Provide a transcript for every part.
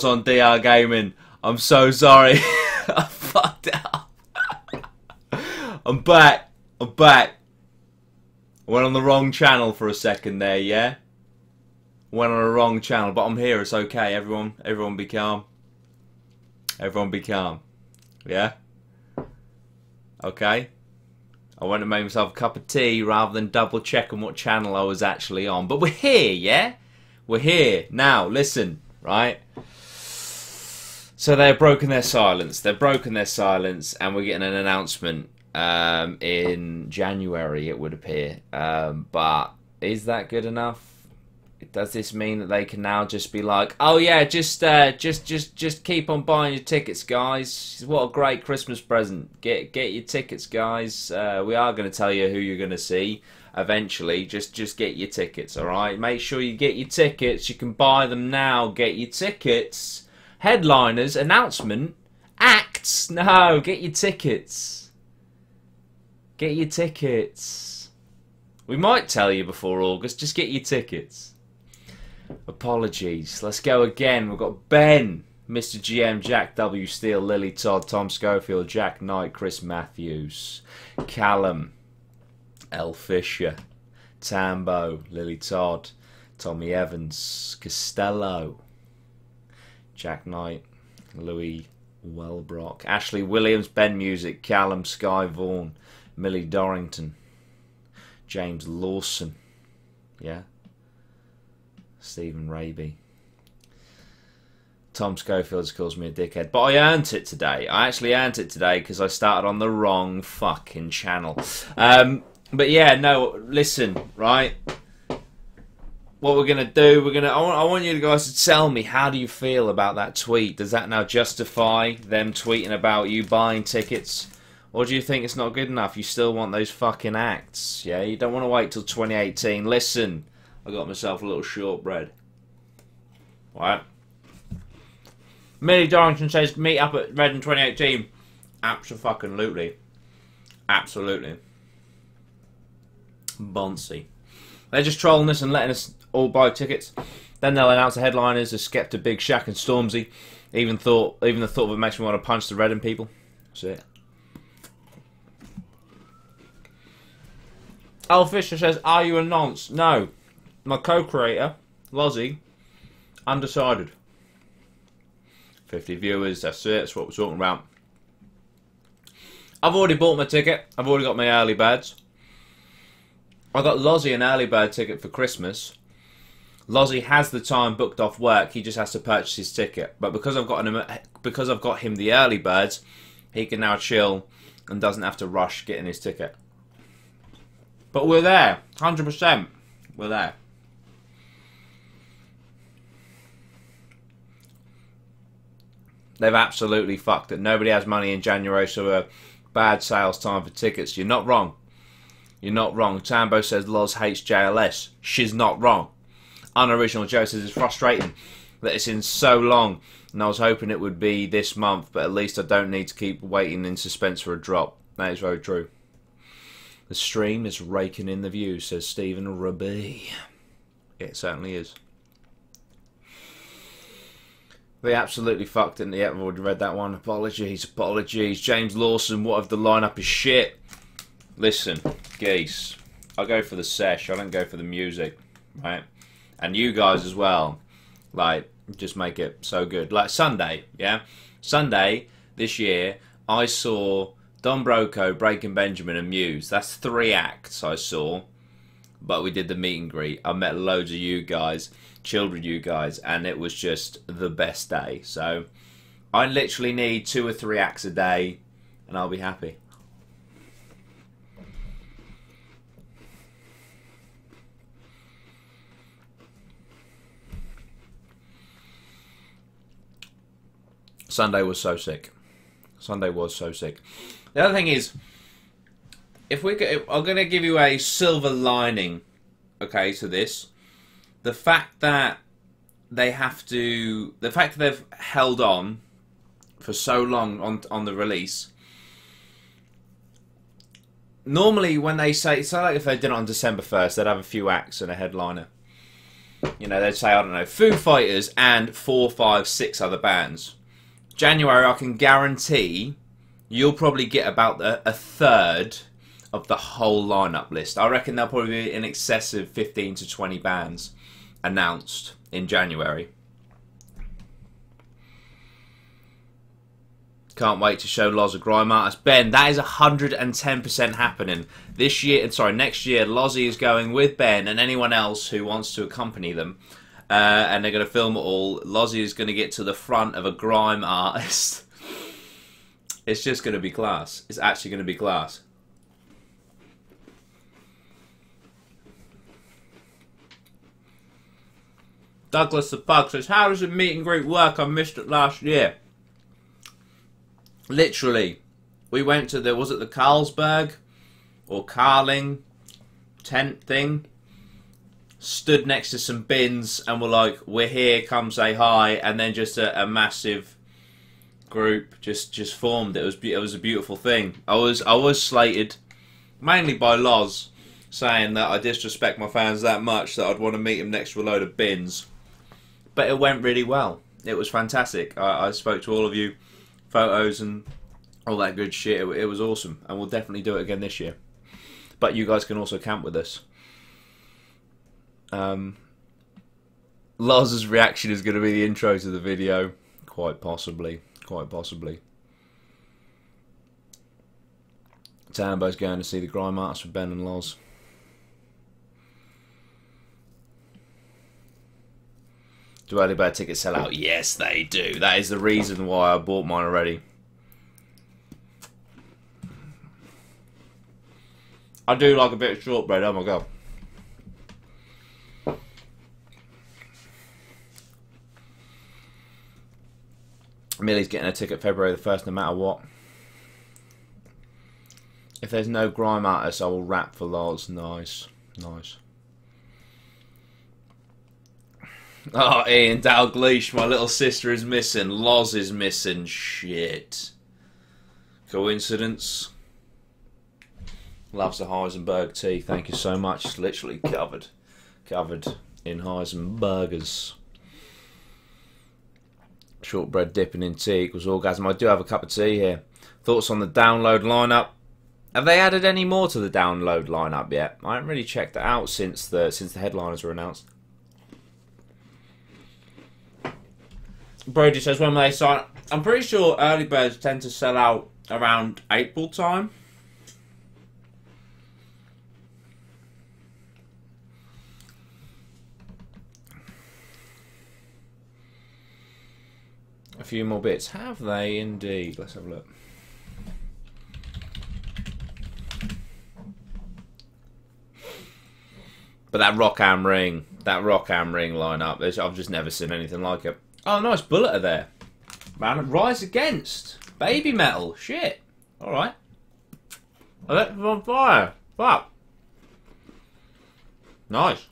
thoughts on DR Gaming. I'm so sorry. I fucked it up. I'm back. I'm back. I went on the wrong channel for a second there, yeah? Went on the wrong channel, but I'm here. It's okay. Everyone be calm. Everyone be calm. Yeah? Okay? I went and made myself a cup of tea rather than double checking what channel I was actually on. But we're here, yeah? We're here. Now, listen, right? So they've broken their silence. They've broken their silence, and we're getting an announcement in January, it would appear. But is that good enough? Does this mean that they can now just be like, oh yeah, just keep on buying your tickets, guys? What a great Christmas present. Get your tickets, guys. We are going to tell you who you're going to see eventually. Just get your tickets, all right? Make sure you get your tickets. You can buy them now. Get your tickets. Headliners, announcement, acts. No, get your tickets. Get your tickets. We might tell you before August. Just get your tickets. Apologies. Let's go again. We've got Ben, Mr. GM, Jack W. Steele, Lily Todd, Tom Schofield, Jack Knight, Chris Matthews, Callum, L. Fisher, Tambo, Lily Todd, Tommy Evans, Costello, Jack Knight, Louis Wellbrock, Ashley Williams, Ben Music, Callum, Sky Vaughan, Millie Dorrington, James Lawson, yeah, Stephen Raby. Tom Schofield calls me a dickhead, but I earned it today. I actually earned it today because I started on the wrong fucking channel. But yeah, no, listen, right? What we're gonna do? I want you guys to tell me, how do you feel about that tweet? Does that now justify them tweeting about you buying tickets? Or do you think it's not good enough? You still want those fucking acts, yeah? You don't want to wait till 2018. Listen, I got myself a little shortbread. Right? Millie Dorrington says, meet up at Reading 2018. Abso-fucking-lutely. Absolutely. Boncy. They're just trolling us and letting us all buy tickets. Then they'll announce the headliners as Skepta, Big Shaq and Stormzy. Even the thought of it makes me want to punch the Reading people. That's it. Al Fisher says, are you a nonce? No. My co-creator, Lozzie, undecided. 50 viewers, that's it, that's what we're talking about. I've already bought my ticket. I've already got my early birds. I got Lozzie an early bird ticket for Christmas. Lozzie has the time booked off work. He just has to purchase his ticket. But because I've got him the early birds, he can now chill and doesn't have to rush getting his ticket. But we're there, 100%. We're there. They've absolutely fucked it. Nobody has money in January, so a bad sales time for tickets. You're not wrong. You're not wrong. Tambo says Loz hates JLS. She's not wrong. Unoriginal Joe says it's frustrating that it's in so long, and I was hoping it would be this month, but at least I don't need to keep waiting in suspense for a drop. That is very true. The stream is raking in the views, says Stephen Raby. It certainly is. They absolutely fucked it. Yeah, I've already read that one. Apologies, apologies. James Lawson, what if the lineup is shit? Listen, geese, I go for the sesh. I don't go for the music, right? And you guys as well. Like, just make it so good. Like Sunday, yeah? Sunday, this year, I saw Don Broco, Breaking Benjamin and Muse. That's 3 acts I saw. But we did the meet and greet. I met loads of you guys, chilled with you guys, and it was just the best day. So I literally need 2 or 3 acts a day, and I'll be happy. Sunday was so sick. Sunday was so sick. The other thing is, I'm going to give you a silver lining, okay, to this. The fact that the fact that they've held on for so long on the release. Normally when they say, so like if they did it on December 1st, they'd have a few acts and a headliner. You know, they'd say, I don't know, Foo Fighters and 4, 5, 6 other bands. January, I can guarantee you'll probably get about a third of the whole lineup list. I reckon there'll probably be in excess of 15 to 20 bands announced in January. Can't wait to show Loz a grime artist. Ben, that is 110% happening. This year, sorry, next year, Lozzie is going with Ben and anyone else who wants to accompany them. And they're going to film it all. Lozzie is going to get to the front of a grime artist. It's just going to be class. It's actually going to be class. Douglas the Pug says, how does the meet and greet work? I missed it last year. Literally, we went to the, was it the Carlsberg or Carling tent thing? Stood next to some bins and were like, we're here, come say hi. And then just a massive group just formed. It was a beautiful thing. I was slated, mainly by Loz, saying that I disrespect my fans that much that I'd want to meet him next to a load of bins. But it went really well. It was fantastic. I spoke to all of you. Photos and all that good shit. It was awesome, and we'll definitely do it again this year. But you guys can also camp with us. Loz's reaction is going to be the intro to the video, quite possibly. Quite possibly. Tambo's going to see the grime artist with Ben and Loz. Do early bird tickets sell out? Yes, they do. That is the reason why I bought mine already. I do like a bit of shortbread. Oh my god. Millie's getting a ticket February the 1st no matter what. If there's no grime artist, I will rap for Loz. Nice. Nice. Oh, Ian Dalgleish, my little sister is missing. Loz is missing. Shit. Coincidence? Loves the Heisenberg tea. Thank you so much. It's literally covered in Heisenbergers. Shortbread dipping in tea equals orgasm. I do have a cup of tea here. Thoughts on the download lineup? Have they added any more to the download lineup yet? I haven't really checked it out since the headliners were announced. Brody says, when will they sign? I'm pretty sure early birds tend to sell out around April time. A few more bits. Have they indeed? Let's have a look. But that Rock Am Ring lineup, I've just never seen anything like it. Oh, nice Bulleter there. Man, Rise Against. Baby Metal. Shit. Alright. Electric on Fire. Fuck. Nice.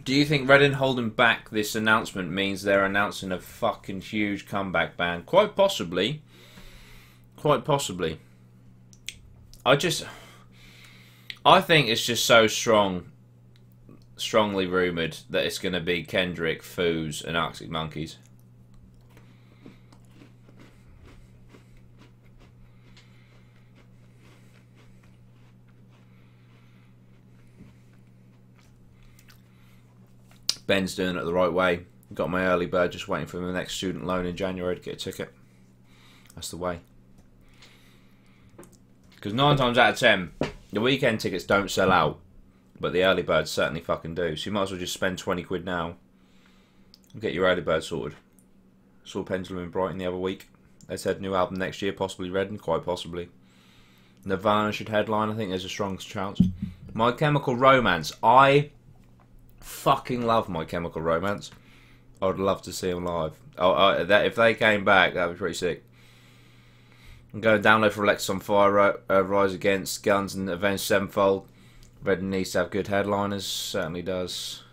Do you think Reading holding back this announcement means they're announcing a fucking huge comeback band? Quite possibly. Quite possibly. I think it's just so strongly rumoured that it's going to be Kendrick, Foos and Arctic Monkeys. Ben's doing it the right way. Got my early bird, just waiting for the next student loan in January to get a ticket. That's the way. Because 9 times out of 10, the weekend tickets don't sell out, but the early birds certainly fucking do. So you might as well just spend 20 quid now and get your early bird sorted. Saw Pendulum in Brighton the other week. They said new album next year, possibly Reading, quite possibly. Nirvana should headline, I think there's a strong chance. My Chemical Romance, I fucking love My Chemical Romance. I would love to see them live. If they came back, that would be pretty sick. I'm going to download for Alexis on Fire, Rise Against, Guns and Avenged Sevenfold. Reading needs to have good headliners, certainly does.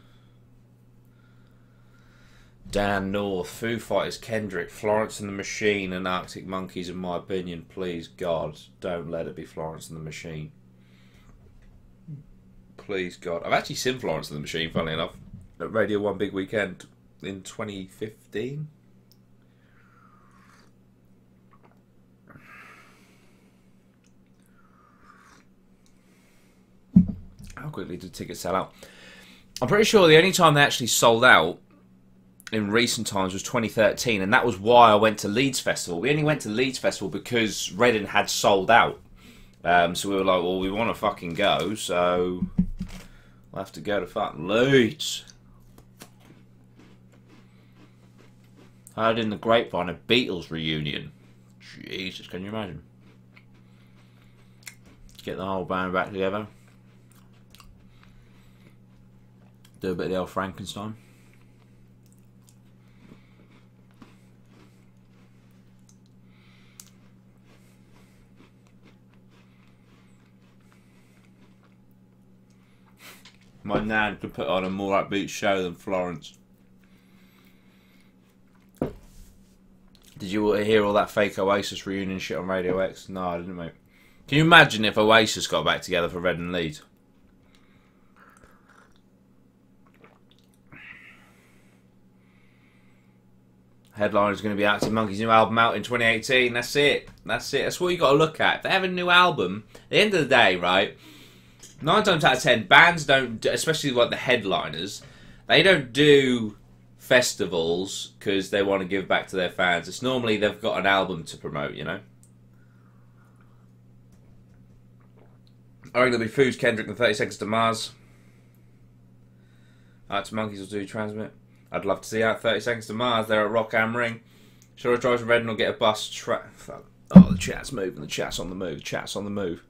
Dan North, Foo Fighters, Kendrick, Florence and the Machine, and Arctic Monkeys. In my opinion, please God, don't let it be Florence and the Machine. Please God, I've actually seen Florence and the Machine, funnily enough, at Radio 1 Big Weekend in 2015. How quickly did tickets sell out? I'm pretty sure the only time they actually sold out in recent times was 2013, and that was why I went to Leeds Festival. We only went to Leeds Festival because Reading had sold out. So we were like, well, we want to fucking go, so we'll have to go to fucking Leeds. I heard in the grapevine a Beatles reunion. Jesus, can you imagine? Get the whole band back together. Do a bit of the old Frankenstein. My nan could put on a more upbeat show than Florence. Did you hear all that fake Oasis reunion shit on Radio X? No, I didn't, mate. Can you imagine if Oasis got back together for Reading and Leeds? Headline is going to be Arctic Monkeys' new album out in 2018. That's it. That's it. That's what you got to look at. If they have a new album, at the end of the day, right? 9 times out of 10, bands don't, especially like the headliners, they don't do festivals because they want to give back to their fans. It's normally they've got an album to promote, you know? I reckon there'll be Foos, Kendrick, and 30 Seconds to Mars. Arctic Monkeys will do Transmit. I'd love to see out 30 Seconds to Mars. They're at Rock Am Ring. Should I drive to Reading or get a bus? Fuck. Oh, the chat's moving. The chat's on the move. The chat's on the move.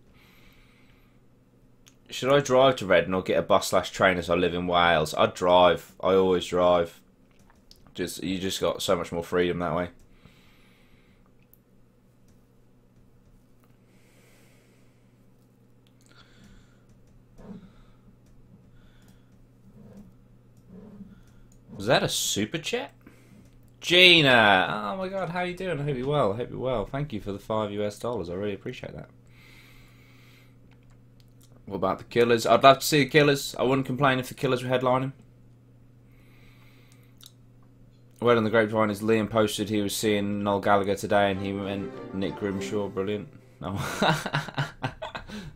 Should I drive to Reading or get a bus/train as I live in Wales? I'd drive. I always drive. You just got so much more freedom that way. Was that a super chat? Gina! Oh my god, how are you doing? I hope you're well. I hope you're well. Thank you for the $5 US. I really appreciate that. What about the Killers? I'd love to see the Killers. I wouldn't complain if the Killers were headlining. Word on the grapevine is Liam posted he was seeing Noel Gallagher today and he meant Nick Grimshaw. Brilliant. No.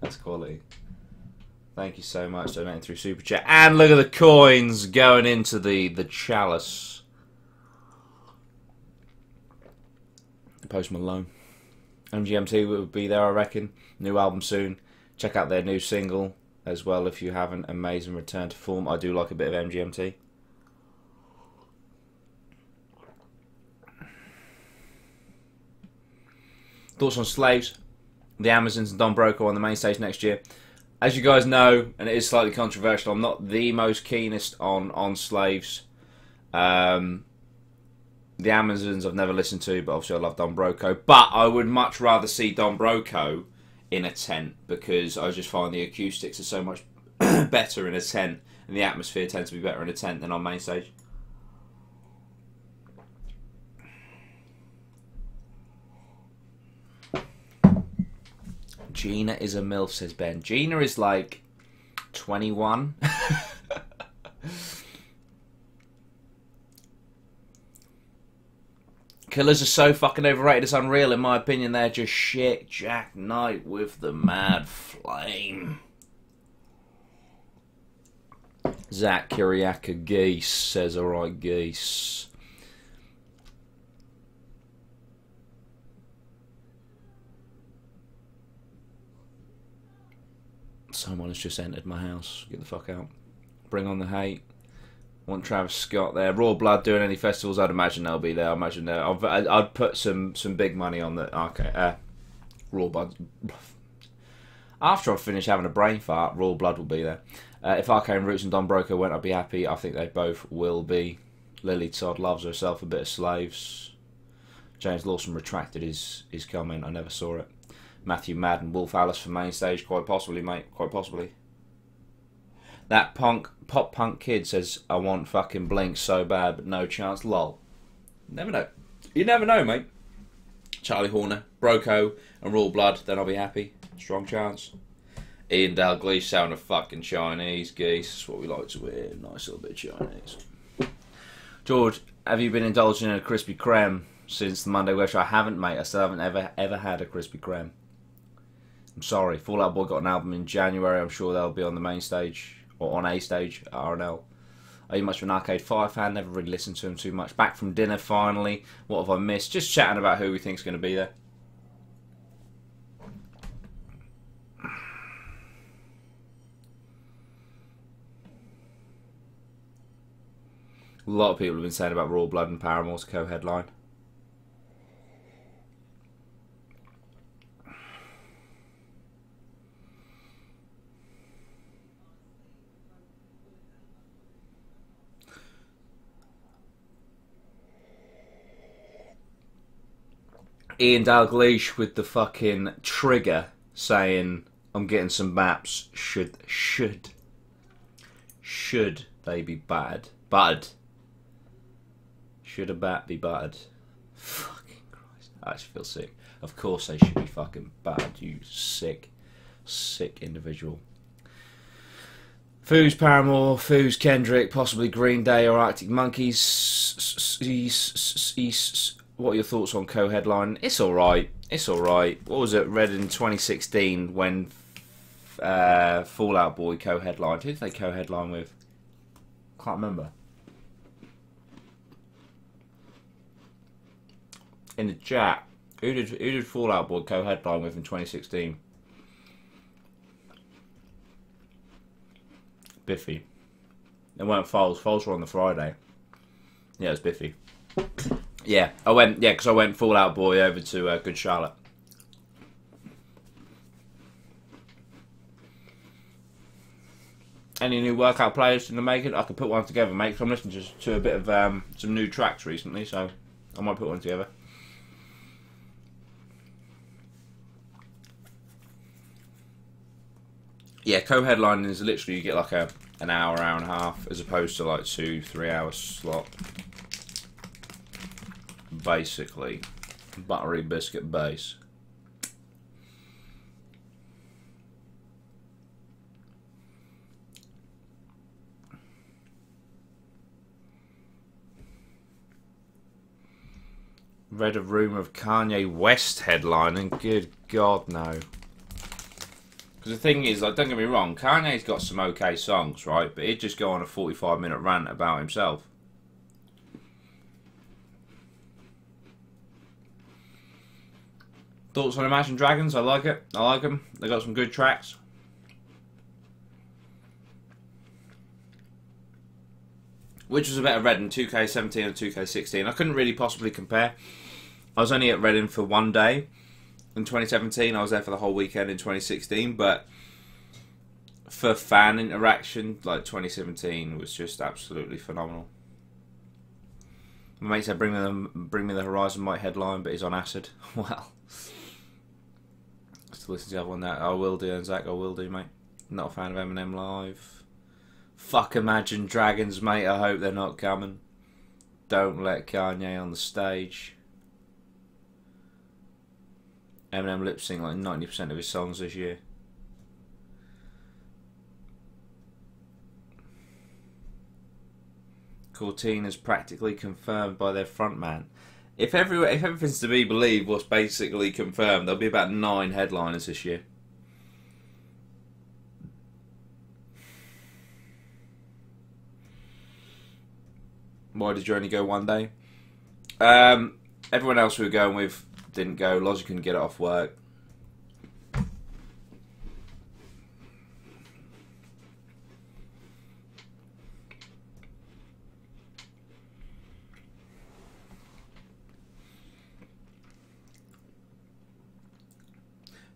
That's quality. Thank you so much for donating through Super Chat. And look at the coins going into the chalice. Post Malone. MGMT will be there, I reckon. New album soon. Check out their new single as well if you haven't. Amazing return to form. I do like a bit of MGMT. Thoughts on Slaves? The Amazons and Don Broco on the main stage next year. As you guys know, and it is slightly controversial, I'm not the most keenest on Slaves. The Amazons I've never listened to, but obviously I love Don Broco. But I would much rather see Don Broco in a tent because I just find the acoustics are so much better in a tent and the atmosphere tends to be better in a tent than on main stage. Gina is a MILF, says Ben. Gina is like 21. Killers are so fucking overrated, it's unreal. In my opinion, they're just shit. Jack Knight with the mad flame. Zach Kiriaka Geese says, alright, Geese. Someone has just entered my house. Get the fuck out. Bring on the hate. Want Travis Scott there. Raw Blood doing any festivals? I'd imagine they'll be there. I imagine there. I'd put some big money on the. Okay. Raw Blood. After I finish having a brain fart, Raw Blood will be there. If Arcane Roots and Don Broco went, I'd be happy. I think they both will be. Lily Todd loves herself a bit of Slaves. James Lawson retracted his comment. I never saw it. Matthew Madden, Wolf Alice for main stage. Quite possibly, mate. Quite possibly. That pop punk kid says, I want fucking Blink so bad, but no chance, lol. Never know. You never know, mate. Charlie Horner, Broco, and Raw Blood, then I'll be happy. Strong chance. Ian Dalglish sound of fucking Chinese geese. That's what we like to hear. Nice little bit of Chinese. George, have you been indulging in a Krispy Kreme since the Monday Wish? I haven't, mate. I still haven't ever had a Krispy Kreme. I'm sorry. Fall Out Boy got an album in January. I'm sure they'll be on the main stage, or on a stage at RNL. Are you much of an Arcade Fire fan? Never really listened to him too much. Back from dinner finally. What have I missed? Just chatting about who we think's going to be there. A lot of people have been saying about Raw Blood and Paramore's co-headline. Ian Dalglish with the fucking trigger saying, I'm getting some maps. Should they be bad? Bud. Should a bat be bad? Fucking Christ. I actually feel sick. Of course they should be fucking bad, you sick individual. Foos Paramore, Foos Kendrick, possibly Green Day or Arctic Monkeys. What are your thoughts on co-headline? It's alright. It's alright. What was it? Read in 2016 when Fall Out Boy co-headlined. Who did they co-headline with? Can't remember. In the chat, who did Fall Out Boy co-headline with in 2016? Biffy. It weren't Foles. Foles were on the Friday. Yeah, it was Biffy. Yeah, I went. Yeah, because I went Fall Out Boy over to Good Charlotte. Any new workout players in the making? I could put one together, mate. Cause I'm listening to a bit of some new tracks recently, so I might put one together. Yeah, co-headlining is literally you get like an hour and a half, as opposed to like 2-3 hour slot. Basically, buttery biscuit base. Read a rumour of Kanye West headlining. Good God, no. Because the thing is, like, don't get me wrong, Kanye's got some okay songs, right? But he'd just go on a 45-minute rant about himself. Thoughts on Imagine Dragons? I like it. I like them. They got some good tracks. Which was a better Reading, 2K17 and 2K16? I couldn't really possibly compare. I was only at Reading for one day in 2017. I was there for the whole weekend in 2016. But for fan interaction, like 2017 was just absolutely phenomenal. My mate said, "Bring me the Horizon" might headline, but he's on acid. Well, still listen to the other one. That I will do, and Zach, I will do, mate. Not a fan of Eminem Live. Fuck Imagine Dragons, mate. I hope they're not coming. Don't let Kanye on the stage. Eminem lip sync like 90% of his songs this year. Cortina's practically confirmed by their frontman. If everything's to be believed, what's basically confirmed, there'll be about 9 headliners this year. Why did you only go one day? Everyone else we were going with didn't go. Logic couldn't get it off work.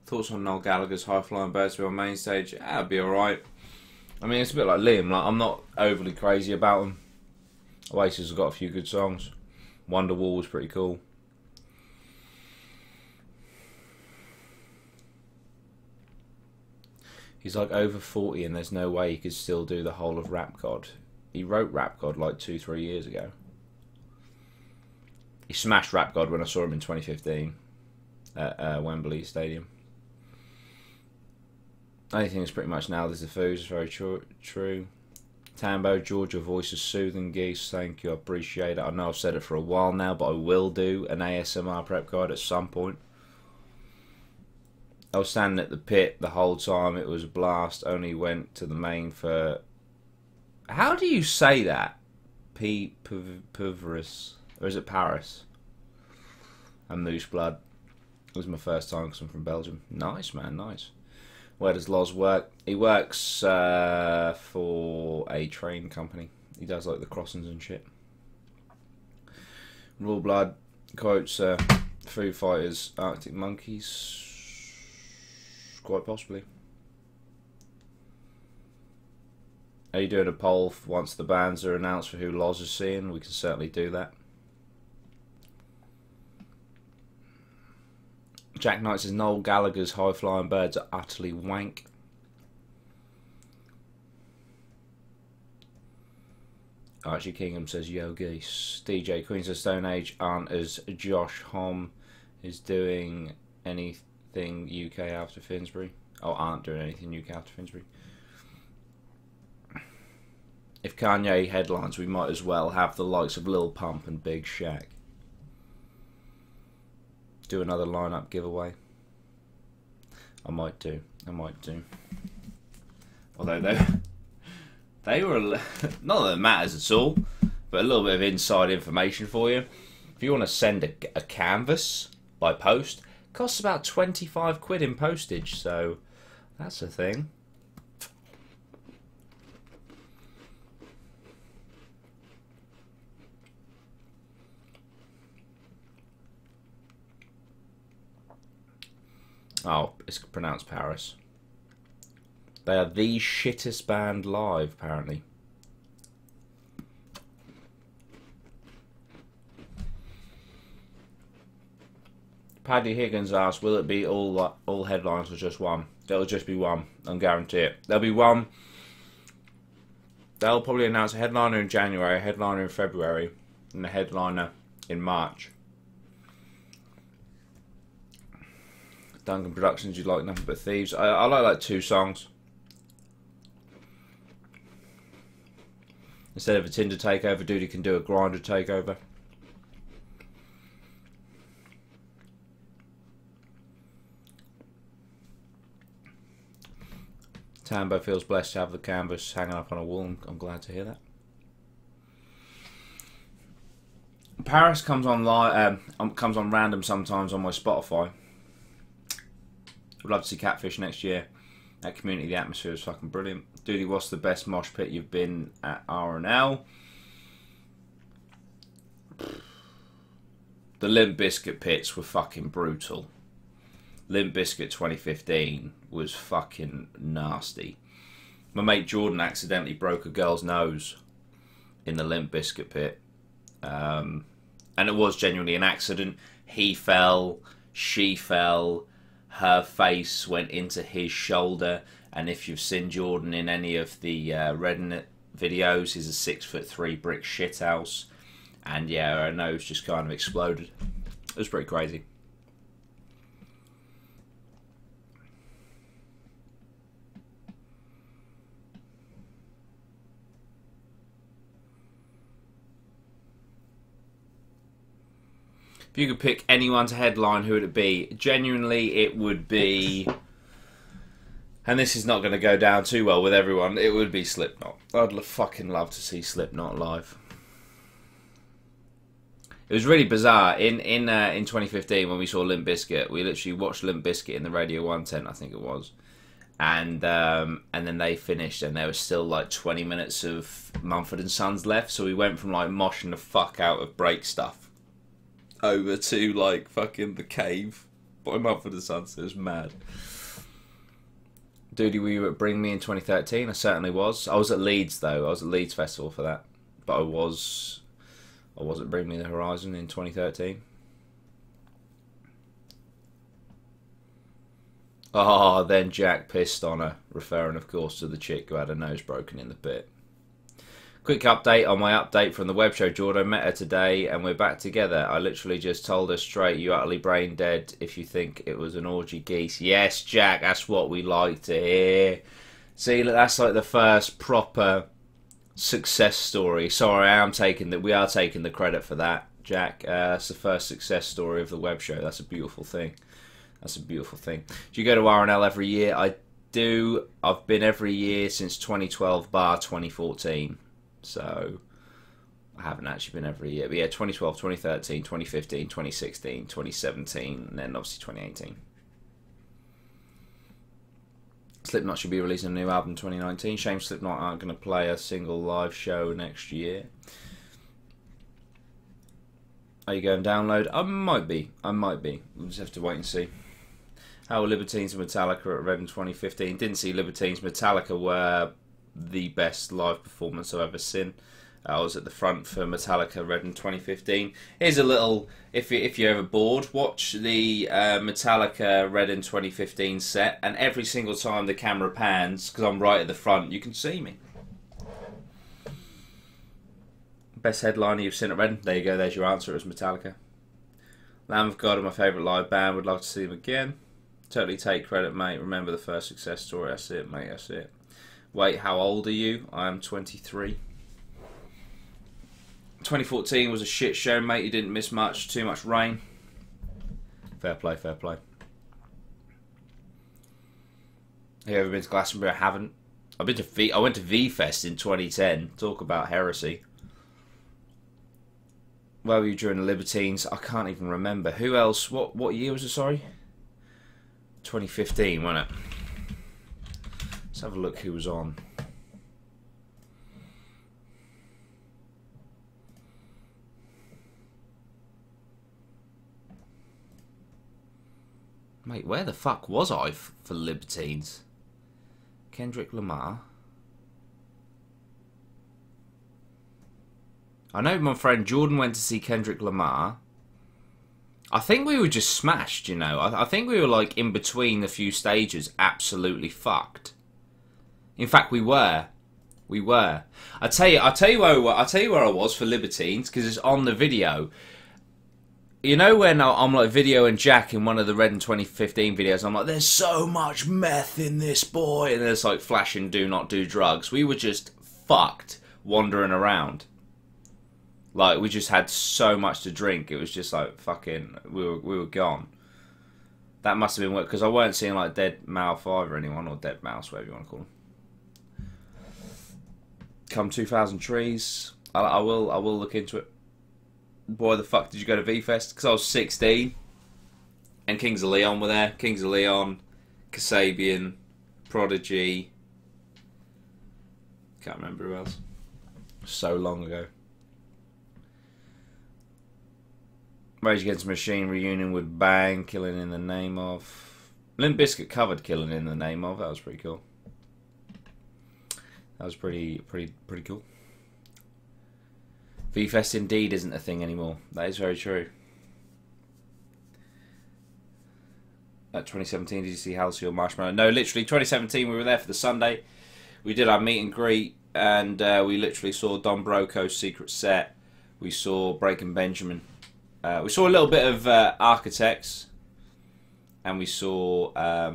Thoughts on Noel Gallagher's High Flying Birds to be on main stage? That'd be alright. I mean, it's a bit like Liam. Like, I'm not overly crazy about them. Oasis have got a few good songs. Wonderwall was pretty cool. He's like over 40 and there's no way he could still do the whole of Rap God. He wrote Rap God like 2-3 years ago. He smashed Rap God when I saw him in 2015 at Wembley Stadium. Only thing is pretty much now there's the food is very true. Tambo, George, your voice is soothing, geese. Thank you, I appreciate it. I know I've said it for a while now, but I will do an ASMR prep guide at some point. I was standing at the pit the whole time. It was a blast. Only went to the main for... How do you say that? Puvris. Or is it Paris? And Moose Blood. It was my first time because I'm from Belgium. Nice, man, nice. Where does Loz work? He works for a train company. He does like the crossings and shit. Raw Blood quotes Foo Fighters, Arctic Monkeys. Quite possibly. Are you doing a poll once the bands are announced for who Loz is seeing? We can certainly do that. Jack Knight says Noel Gallagher's High Flying Birds are utterly wank. Archie Kingham says Yo Geese. DJ Queens of Stone Age aren't as Josh Homme is doing anything UK after Finsbury. Oh, aren't doing anything UK after Finsbury. If Kanye headlines, we might as well have the likes of Lil Pump and Big Shaq. Do another lineup giveaway. I might do. Although they were not that it matters at all, but a little bit of inside information for you. If you want to send a canvas by post, it costs about 25 quid in postage, so that's a thing. Oh, it's pronounced Paris. They are the shittest band live, apparently. Paddy Higgins asked, will it be all headlines or just one? It'll just be one, I guarantee it. There'll be one. They'll probably announce a headliner in January, a headliner in February, and a headliner in March. Duncan Productions, you like Nothing But Thieves. I like 2 songs. Instead of a Tinder takeover, Dudey can do a Grinder takeover. Tambo feels blessed to have the canvas hanging up on a wall. I'm glad to hear that. Paris comes on comes on random sometimes on my Spotify. Would love to see Catfish next year. At Community, the atmosphere is fucking brilliant. Dudey, what's the best mosh pit you've been at R&L? The Limp Bizkit pits were fucking brutal. Limp Bizkit 2015 was fucking nasty. My mate Jordan accidentally broke a girl's nose in the Limp Bizkit pit. And it was genuinely an accident. He fell, she fell, her face went into his shoulder, and if you've seen Jordan in any of the Reading videos, he's a 6'3" brick shithouse, and yeah, her nose just kind of exploded. It was pretty crazy. If you could pick anyone to headline, who would it be? Genuinely, it would be... And this is not going to go down too well with everyone. It would be Slipknot. I'd fucking love to see Slipknot live. It was really bizarre. In 2015, when we saw Limp Bizkit, we literally watched Limp Bizkit in the Radio 1 tent, I think it was. And then they finished, and there was still like 20 minutes of Mumford & Sons left. So we went from like moshing the fuck out of break stuff over to like fucking The Cave by Mumford & Sons. It was mad. Dudey, were you at Bring Me in 2013? I certainly was. I was at Leeds though. I was at Leeds Festival for that. But I was at Bring Me the Horizon in 2013. Oh, then Jack pissed on her, referring of course to the chick who had her nose broken in the pit. Quick update on my update from the web show. Jordan met her today and we're back together. I literally just told her straight, you utterly brain dead if you think it was an orgy, geese. Yes, Jack, that's what we like to hear. See, look, that's like the first proper success story. Sorry, we are taking the credit for that, Jack. That's the first success story of the web show. That's a beautiful thing. That's a beautiful thing. Do you go to RNL every year? I do. I've been every year since 2012 bar 2014. So I haven't actually been every year. But yeah, 2012, 2013, 2015, 2016, 2017, and then obviously 2018. Slipknot should be releasing a new album in 2019. Shame Slipknot aren't going to play a single live show next year. Are you going to download? I might be. We'll just have to wait and see. How were Libertines and Metallica at Reading 2015? Didn't see Libertines. Metallica were the best live performance I've ever seen. I was at the front for Metallica Reading 2015. Here's a little, if you're ever bored, watch the Metallica Reading 2015 set, and every single time the camera pans, because I'm right at the front, you can see me. Best headliner you've seen at Reading? There you go, there's your answer, it was Metallica. Lamb of God are my favourite live band, would love to see them again. Totally take credit, mate. Remember the first success story, that's it, mate, that's it. Wait, how old are you? I am 23. 2014 was a shit show, mate. You didn't miss much. Too much rain. Fair play, fair play. Have you ever been to Glastonbury? I haven't. I went to V Fest in 2010. Talk about heresy. Where were you during the Libertines? I can't even remember. Who else? What year was it? Sorry. 2015, wasn't it? Let's have a look who was on. Mate, where the fuck was I for Libertines? Kendrick Lamar. I know my friend Jordan went to see Kendrick Lamar. I think we were just smashed, you know. I think we were like in between a few stages, absolutely fucked. In fact, we were. We were. I tell you where I was for Libertines, because it's on the video. You know when I'm like videoing Jack in one of the Reading 2015 videos, I'm like, there's so much meth in this, boy, and there's like flashing do not do drugs. We were just fucked wandering around. Like, we just had so much to drink. It was just like fucking, we were gone. That must have been what, because I weren't seeing like Dead Mouth or anyone, or Dead Mouse, whatever you want to call them. Come 2000 Trees. I will look into it. Boy, the fuck did you go to V-Fest? Because I was 16. And Kings of Leon were there. Kings of Leon, Kasabian, Prodigy. Can't remember who else. So long ago. Rage Against the Machine reunion with Bang, Killing in the Name of. Limp Bizkit covered Killing in the Name of. That was pretty cool. That was pretty cool. V-Fest indeed isn't a thing anymore. That is very true. At 2017, did you see Halsey or Marshmallow? No, literally 2017 we were there for the Sunday. We did our meet and greet, and we literally saw Don Broco's Secret Set. We saw Breaking Benjamin. We saw a little bit of Architects, and we saw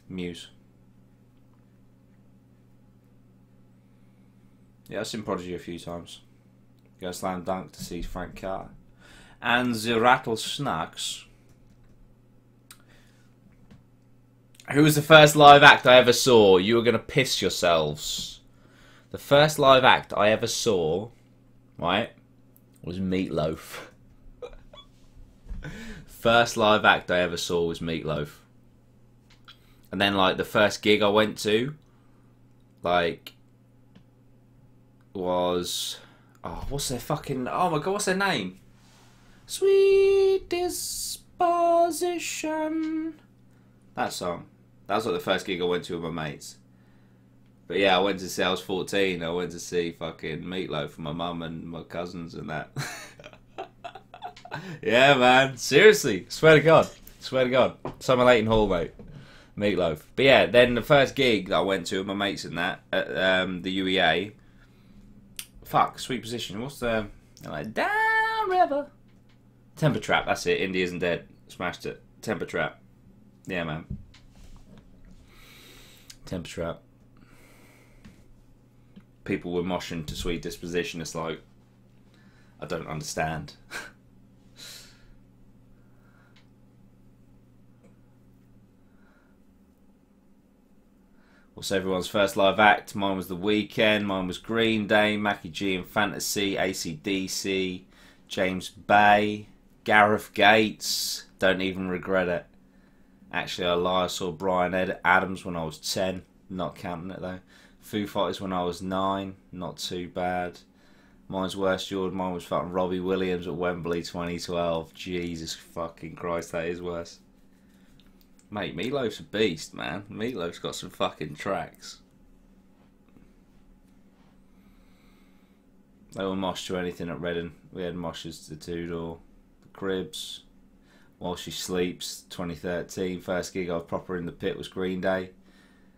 Muse. Yeah, I've seen Prodigy a few times. Go Slam Dunk to see Frank Carr. And the Rattlesnacks. Who was the first live act I ever saw? You were going to piss yourselves. The first live act I ever saw, right, was Meatloaf. First live act I ever saw was Meatloaf. And then, like, the first gig I went to, like, was... Oh, what's their fucking... Oh my god, what's their name? Sweet Disposition. That song. That was like the first gig I went to with my mates. But yeah, I was 14. I went to see fucking Meatloaf with my mum and my cousins and that. Yeah, man. Seriously. Swear to God. Swear to God. Summer Leighton Hall, mate. Meatloaf. But yeah, then the first gig that I went to with my mates and that at the UEA. Fuck, sweet position. What's the like down river? Temper Trap. That's it. Indie Isn't Dead. Smashed it. Temper Trap. Yeah, man. Temper Trap. People were moshing to Sweet Disposition. It's like, I don't understand. What's everyone's first live act? Mine was The Weeknd. Mine was Green Day, Mackie G and Fantasy, AC/DC, James Bay, Gareth Gates. Don't even regret it. Actually, I lie. I saw Bryan Adams when I was 10. Not counting it though. Foo Fighters when I was 9. Not too bad. Mine's worst, Jordan. Mine was fucking Robbie Williams at Wembley 2012. Jesus fucking Christ, that is worse. Mate, Meatloaf's a beast, man. Meatloaf's got some fucking tracks. They will mosh to anything at Reading. We had moshes to Tudor, the Cribs, While She Sleeps, 2013. First gig I was proper in the pit was Green Day.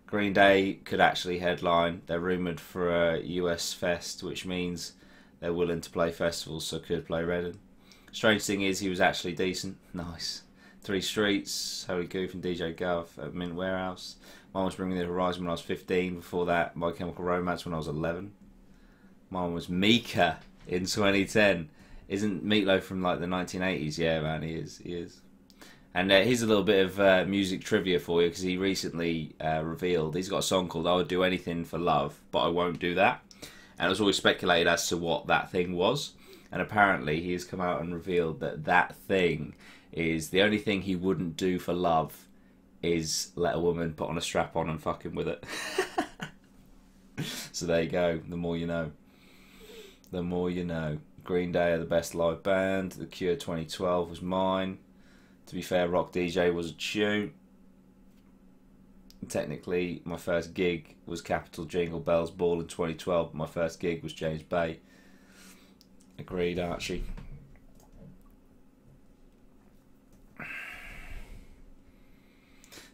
Green Day could actually headline. They're rumoured for a US Fest, which means they're willing to play festivals, so could play Reading. Strange thing is, he was actually decent. Nice. Three Streets, Holy Goof and DJ Gov at Mint Warehouse. Mine was Bringing the Horizon when I was 15. Before that, My Chemical Romance when I was 11. Mine was Mika in 2010. Isn't Meatloaf from like the 1980s? Yeah, man, he is. He is. And here's a little bit of music trivia for you, because he recently revealed he's got a song called I Would Do Anything for Love, but I Won't Do That. And it was always speculated as to what that thing was. And apparently he has come out and revealed that that thing is the only thing he wouldn't do for love is let a woman put on a strap on and fuck him with it. So there you go. The more you know. The more you know. Green Day are the best live band. The Cure 2012 was mine. To be fair, Rock DJ was a tune. Technically, my first gig was Capital Jingle Bells Ball in 2012. My first gig was James Bay. Agreed, Archie.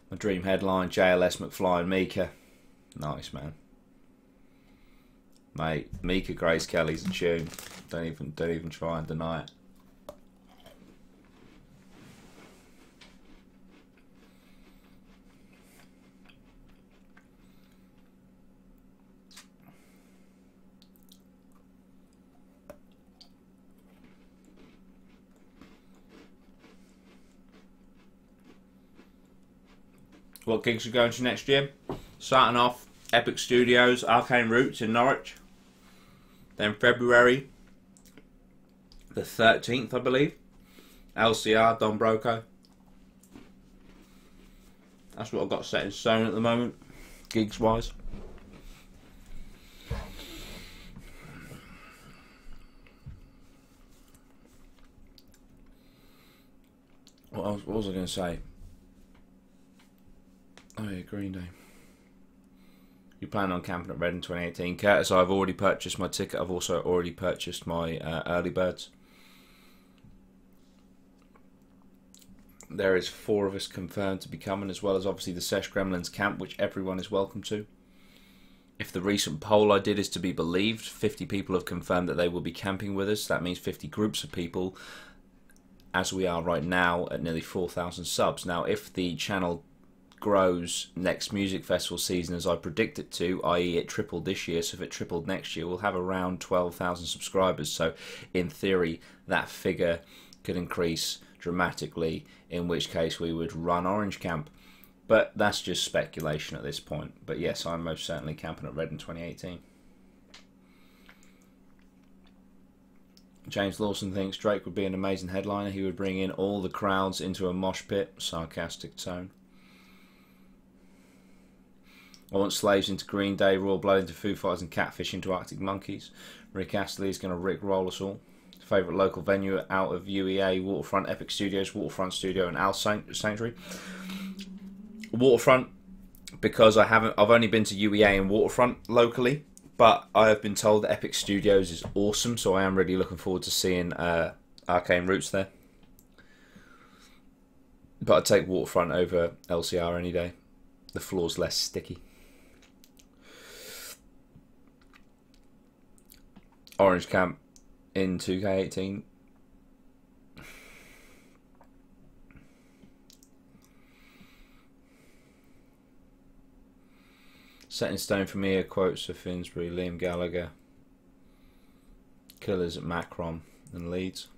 My dream headline, JLS, McFly and Mika. Nice, man. Mate, Mika Grace Kelly's a tune. Don't even try and deny it. What gigs are going to next year? Starting off, Epic Studios, Arcane Roots in Norwich. Then February the 13th, I believe. LCR, Don Broco. That's what I've got set in stone at the moment, gigs wise. What was I going to say? Oh yeah, Green Day. You plan on camping at Reading 2018? Curtis, I've already purchased my ticket. I've also already purchased my early birds. There is 4 of us confirmed to be coming, as well as obviously the Sesh Gremlins camp, which everyone is welcome to. If the recent poll I did is to be believed, 50 people have confirmed that they will be camping with us. That means 50 groups of people, as we are right now at nearly 4,000 subs. Now, if the channel grows next music festival season as I predict it to, i.e. it tripled this year, so if it tripled next year, we'll have around 12,000 subscribers. So in theory, that figure could increase dramatically, in which case we would run Orange Camp. But that's just speculation at this point. But yes, I'm most certainly camping at Reading 2018. James Lawson thinks Drake would be an amazing headliner. He would bring in all the crowds into a mosh pit. Sarcastic tone. I want Slaves into Green Day, Raw Blood into Foo Fighters and Catfish into Arctic Monkeys. Rick Astley is going to Rick roll us all. Favourite local venue out of UEA, Waterfront, Epic Studios, Waterfront Studio and Owl Sanctuary. Waterfront, because I've only been to UEA and Waterfront locally, but I have been told that Epic Studios is awesome, so I am really looking forward to seeing Arcane Roots there. But I'd take Waterfront over LCR any day. The floor's less sticky. Orange camp in 2K18. Set in stone for me are quotes of Finsbury, Liam Gallagher, Killers at Macron and Leeds.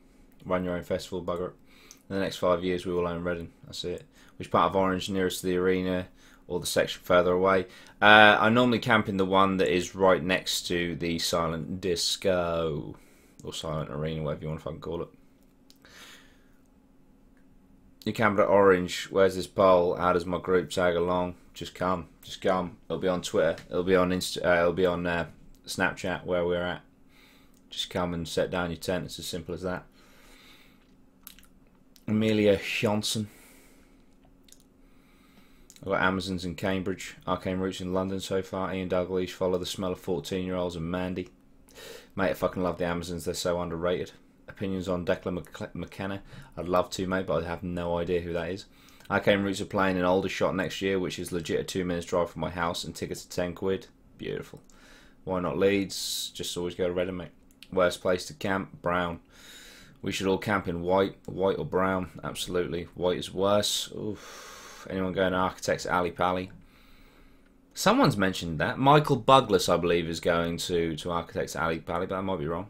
Run your own festival, bugger it. In the next 5 years we will own Reading. That's it. Which part of Orange nearest to the arena or the section further away? I normally camp in the one that is right next to the Silent Disco or Silent Arena, whatever you want to fucking call it. You camped at Orange. Where's this poll? How does my group tag along? Just come. Just come. It'll be on Twitter. It'll be on it'll be on Snapchat where we're at. Just come and set down your tent. It's as simple as that. Amelia Johnson. I've got Amazons in Cambridge. Arcane Roots in London so far. Ian Dalglish. Follow the Smell of 14-year-olds and Mandy. Mate, I fucking love the Amazons. They're so underrated. Opinions on Declan McKenna. I'd love to, mate, but I have no idea who that is. Arcane Roots are playing an older shot next year, which is legit a 2 minutes drive from my house, and tickets are 10 quid. Beautiful. Why not Leeds? Just always go to Reading, mate. Worst place to camp? Brown. We should all camp in white or brown. Absolutely. White is worse. Oof. Anyone going to Architects Alley Pally? Someone's mentioned that. Michael Buglas, I believe, is going to Architects Alley Pally, but I might be wrong.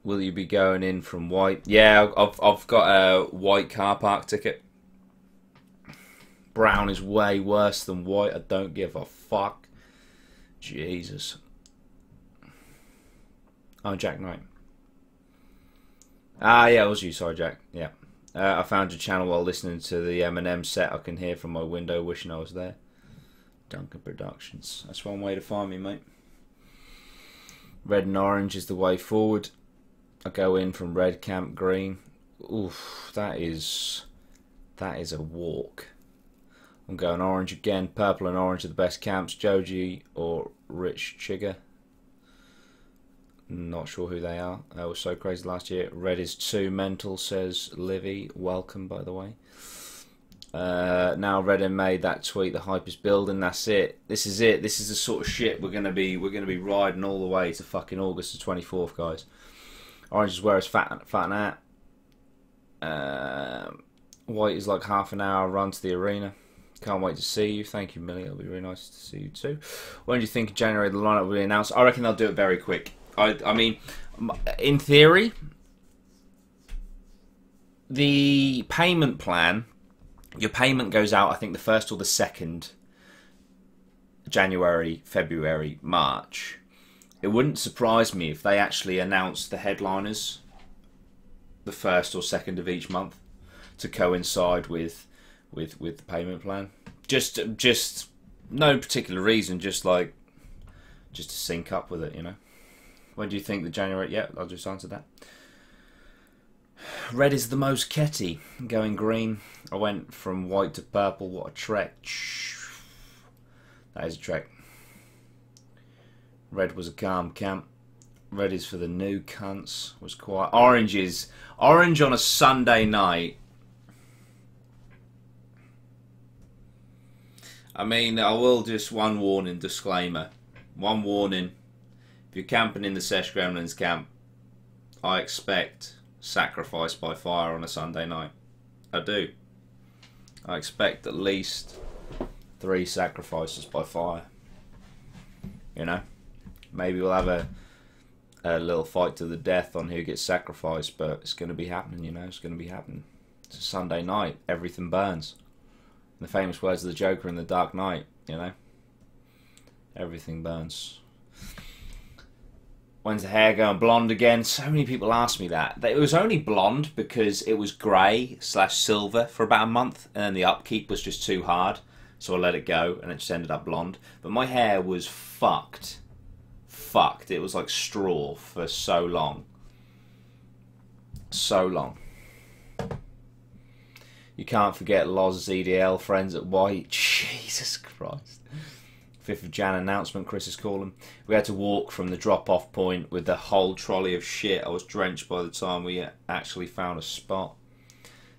Will you be going in from white? Yeah, I've got a white car park ticket. Brown is way worse than white. I don't give a fuck. Jesus. Oh, Jack Knight. Ah, yeah, it was you. Sorry, Jack. Yeah. I found your channel while listening to the Eminem set I can hear from my window, wishing I was there. Duncan Productions. That's one way to find me, mate. Red and orange is the way forward. I go in from red, camp green. Oof, that is a walk. I'm going orange again. Purple and orange are the best camps. Joji or Rich Chigger. Not sure who they are. I was so crazy last year. Red is too mental, says Livy. Welcome, by the way. Now Reading made that tweet. The hype is building. That's it. This is it. This is the sort of shit we're gonna be riding all the way to fucking August the 24th, guys. Orange is where it's fat at. White is like half an hour run to the arena. Can't wait to see you. Thank you, Millie. It'll be really nice to see you too. When do you think in January the lineup will be announced? I reckon they'll do it very quick. I mean, in theory, the payment plan, your payment goes out, I think, the 1st or the 2nd January, February, March. It wouldn't surprise me if they actually announced the headliners the 1st or 2nd of each month to coincide with the payment plan. Just no particular reason, just to sync up with it, you know. When do you think the January? Yeah, I'll just answer that. Red is the most ketty. Going green. I went from white to purple. What a trek. That is a trek. Red was a calm camp. Red is for the new cunts. Was quiet. Orange on a Sunday night. I mean, I will just one warning, disclaimer. One warning. If you're camping in the Sesh Gremlins camp, I expect sacrifice by fire on a Sunday night. I do. I expect at least 3 sacrifices by fire. You know? Maybe we'll have a little fight to the death on who gets sacrificed, but it's going to be happening, you know? It's going to be happening. It's a Sunday night. Everything burns. The famous words of the Joker in The Dark Knight, you know? Everything burns. When's the hair going blonde again? So many people ask me that. It was only blonde because it was grey/silver for about a month, and then the upkeep was just too hard, so I let it go, and it just ended up blonde. But my hair was fucked. It was like straw for so long. So long. You can't forget Loz EDL, friends at White. Jesus Christ. 5th of Jan announcement, Chris is calling. We had to walk from the drop-off point with the whole trolley of shit. I was drenched by the time we actually found a spot.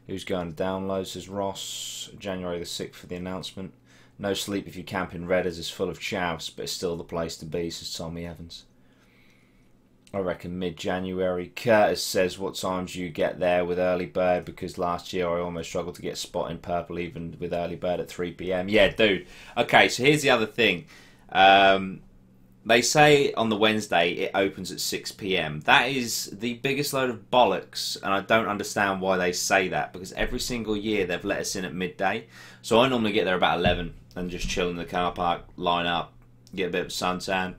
Who's going to download, says Ross. January the 6th for the announcement. No sleep if you camp in Redders is full of chavs, but it's still the place to be, says Tommy Evans. I reckon mid-January. Curtis says, what time do you get there with early bird? Because last year I almost struggled to get spot in purple even with early bird at 3 PM. Yeah, dude. Okay, so here's the other thing. They say on the Wednesday it opens at 6 PM. That is the biggest load of bollocks, and I don't understand why they say that, because every single year they've let us in at midday. So I normally get there about 11 and just chill in the car park, line up, get a bit of suntan.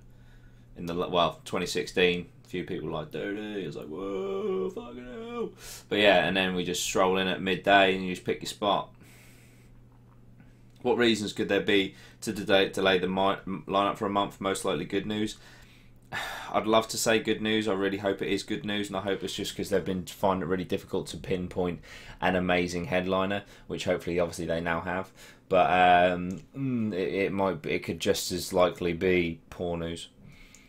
In the 2016, a few people were like, Dudey. I was like, whoa, fucking hell. But yeah, and then we just stroll in at midday and you just pick your spot. What reasons could there be to delay the lineup for a month? Most likely good news. I'd love to say good news. I really hope it is good news, and I hope it's just because they've been finding it really difficult to pinpoint an amazing headliner, which hopefully, obviously, they now have. But it could just as likely be poor news.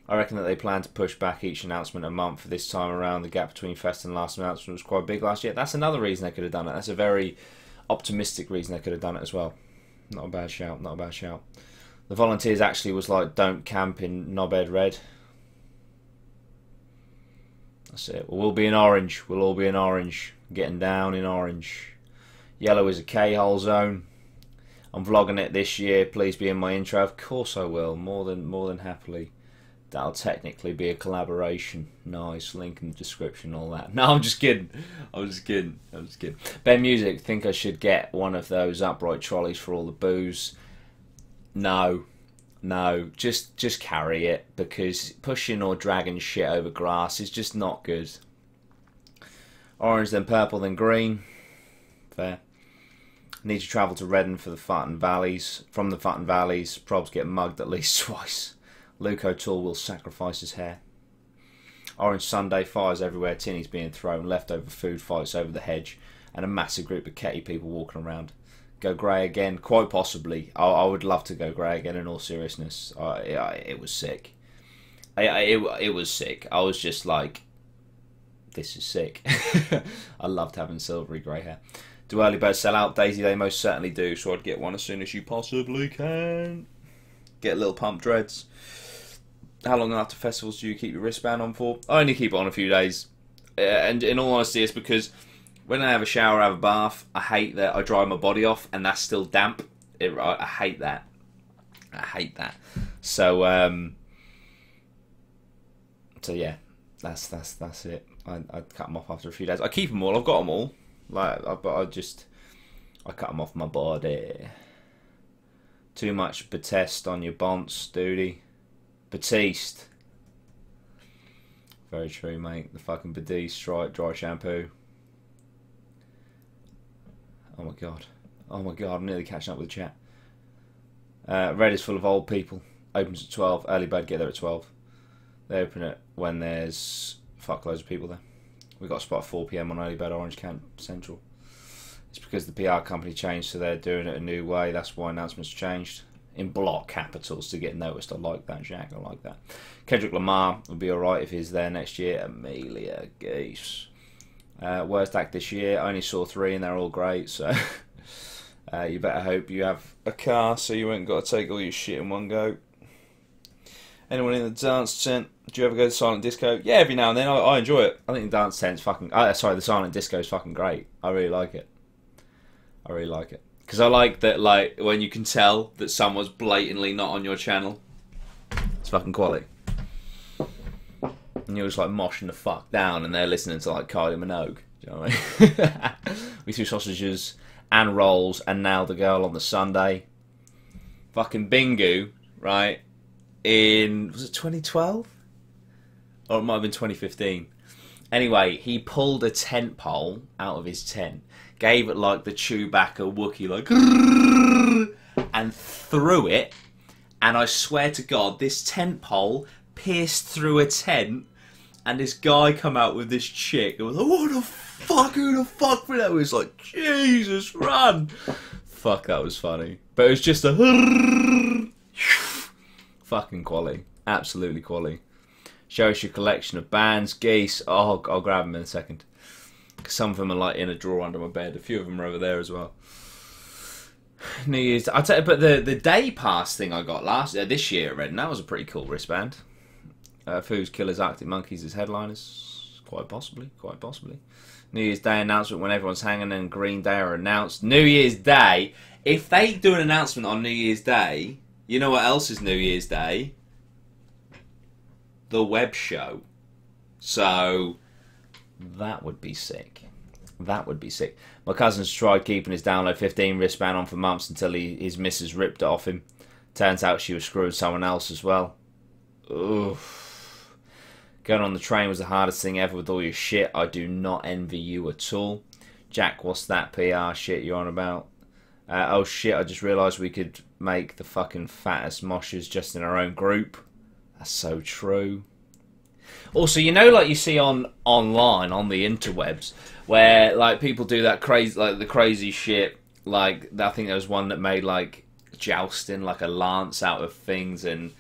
I reckon that they plan to push back each announcement a month for this time around. The gap between Fest and last announcement was quite big last year. That's another reason they could have done it. That's a very optimistic reason they could have done it as well. Not a bad shout, not a bad shout. The volunteers actually was like, don't camp in Knobhead Red. That's it. We'll be in orange. We'll all be in orange. Getting down in orange. Yellow is a K-hole zone. I'm vlogging it this year. Please be in my intro. Of course I will. More than happily. That'll technically be a collaboration. Nice. Link in the description, all that. No, I'm just kidding. I'm just kidding. Ben Music, think I should get one of those upright trolleys for all the booze? No. Just carry it, because pushing or dragging shit over grass is just not good. Orange, then purple, then green. Fair. Need to travel to Reading for the Futton Valleys. From the Futton Valleys, probs get mugged at least twice. Luke O'Toole will sacrifice his hair. Orange Sunday, fires everywhere, tinnies being thrown, leftover food fights over the hedge, and a massive group of Ketty people walking around. Go grey again? Quite possibly. I would love to go grey again, in all seriousness. It was sick. It was sick. I was just like, this is sick. I loved having silvery grey hair. Do early birds sell out? Daisy, they most certainly do, so I'd get one as soon as you possibly can. Get little pump dreads. How long after festivals do you keep your wristband on for? I only keep it on a few days. And in all honesty, it's because when I have a shower, I have a bath, I hate that I dry my body off and that's still damp. I hate that. I hate that. So yeah, that's it. I cut them off after a few days. I keep them all. I've got them all. But I cut them off my body. Too much Batiste on your bonce, Dudey. Batiste. Very true, mate. The fucking Batiste dry shampoo. Oh my god. Oh my god, I'm nearly catching up with the chat. Red is full of old people. Opens at 12. Early bird, get there at 12. They open it when there's fuckloads of people there. We got a spot at 4 PM on early bird Orange Camp Central. It's because the PR company changed, so they're doing it a new way. That's why announcements changed. In block capitals to get noticed. I like that, Jack. I like that. Kendrick Lamar will be alright if he's there next year. Amelia Geese. Worst act this year. I only saw 3 and they're all great, so you better hope you have a car so you ain't got to take all your shit in one go. Anyone in the dance tent? Do you ever go to silent disco? Yeah, every now and then. I enjoy it. I think the dance tent's fucking... the silent disco is fucking great. I really like it. I really like it. Because I like that, like, when you can tell that someone's blatantly not on your channel. It's fucking quality. And you're just, like, moshing the fuck down and they're listening to, like, Kylie Minogue. Do you know what I mean? We threw sausages and rolls and nailed the girl on the Sunday. Fucking Bingu, right? Was it 2012? Or it might have been 2015. Anyway, he pulled a tent pole out of his tent, gave it like the Chewbacca Wookiee, like, and threw it. And I swear to God, this tent pole pierced through a tent, and this guy come out with this chick. It was like, what the fuck? Who the fuck? For that? It was like, Jesus, run! Fuck, that was funny. But it was just a fucking quality, absolutely quality. Show us your collection of bands, Geese. Oh, I'll grab them in a second. Some of them are like in a drawer under my bed. A few of them are over there as well. New Year's, I'll tell you, but the day pass thing I got this year at Reading, that was a pretty cool wristband. Foos, Killers, Arctic Monkeys as headliners, quite possibly. New Year's Day announcement when everyone's hanging and Green Day are announced. New Year's Day, if they do an announcement on New Year's Day, you know what else is New Year's Day? The web show. So that would be sick. That would be sick. My cousin's tried keeping his Download 15 wristband on for months until his missus ripped it off him. Turns out she was screwing someone else as well. Oof. Going on the train was the hardest thing ever with all your shit. I do not envy you at all. Jack, what's that PR shit you're on about? Oh shit, I just realised we could make the fucking fattest moshes just in our own group. That's so true. Also, you know, like you see online on the interwebs, where like people do that crazy, like the crazy shit. Like I think there was one that made like jousting, like a lance out of things, and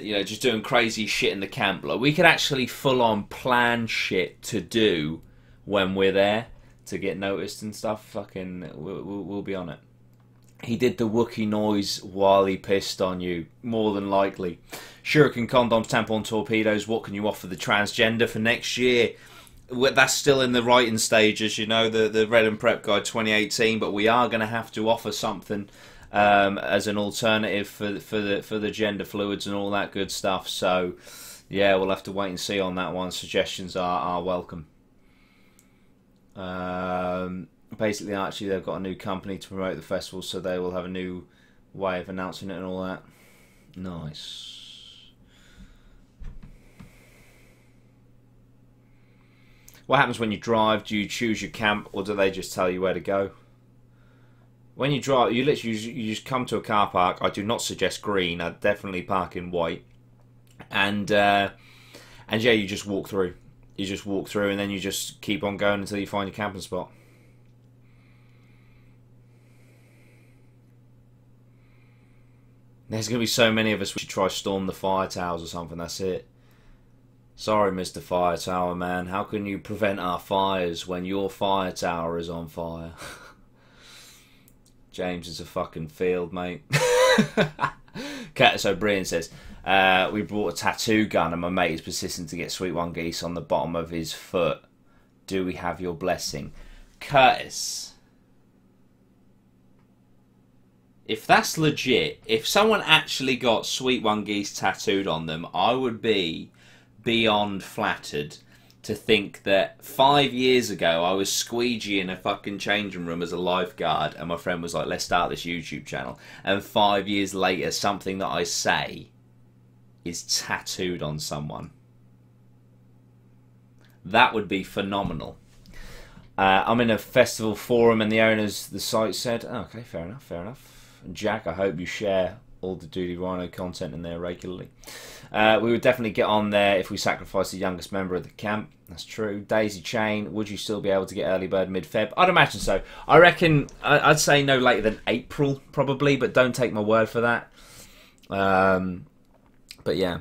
you know, just doing crazy shit in the camp. Like we could actually full on plan shit to do when we're there to get noticed and stuff. Fucking, we'll be on it. He did the Wookiee noise while he pissed on you, more than likely. Shuriken, condoms, tampon, torpedoes. What can you offer the transgender for next year? That's still in the writing stages, you know, the Red and Prep Guide 2018. But we are going to have to offer something as an alternative for the gender fluids and all that good stuff. So yeah, we'll have to wait and see on that one. Suggestions are welcome. Basically, actually, they've got a new company to promote the festival, so they will have a new way of announcing it and all that. Nice. What happens when you drive? Do you choose your camp, or do they just tell you where to go? When you drive, you literally you just come to a car park. I do not suggest green. I'd definitely park in white. And yeah, you just walk through. You just walk through, and then you just keep on going until you find your camping spot. There's going to be so many of us we should try storm the fire towers or something, that's it. Sorry, Mr. Fire Tower Man, how can you prevent our fires when your fire tower is on fire? James, it's a fucking field, mate. Curtis O'Brien says, we brought a tattoo gun and my mate is persistent to get Sweet One Geese on the bottom of his foot. Do we have your blessing? Curtis, if that's legit, if someone actually got Sweet One Geese tattooed on them, I would be beyond flattered to think that 5 years ago I was squeegee in a fucking changing room as a lifeguard and my friend was like, let's start this YouTube channel, and 5 years later something that I say is tattooed on someone. That would be phenomenal. I'm in a festival forum and the owners, the site said, oh, okay, fair enough, fair enough. Jack, I hope you share all the Dudey Rhino content in there regularly. We would definitely get on there if we sacrificed the youngest member of the camp. That's true. Daisy Chain, would you still be able to get early bird mid-Feb? I'd imagine so. I reckon, I'd say no later than April, probably, but don't take my word for that. But yeah,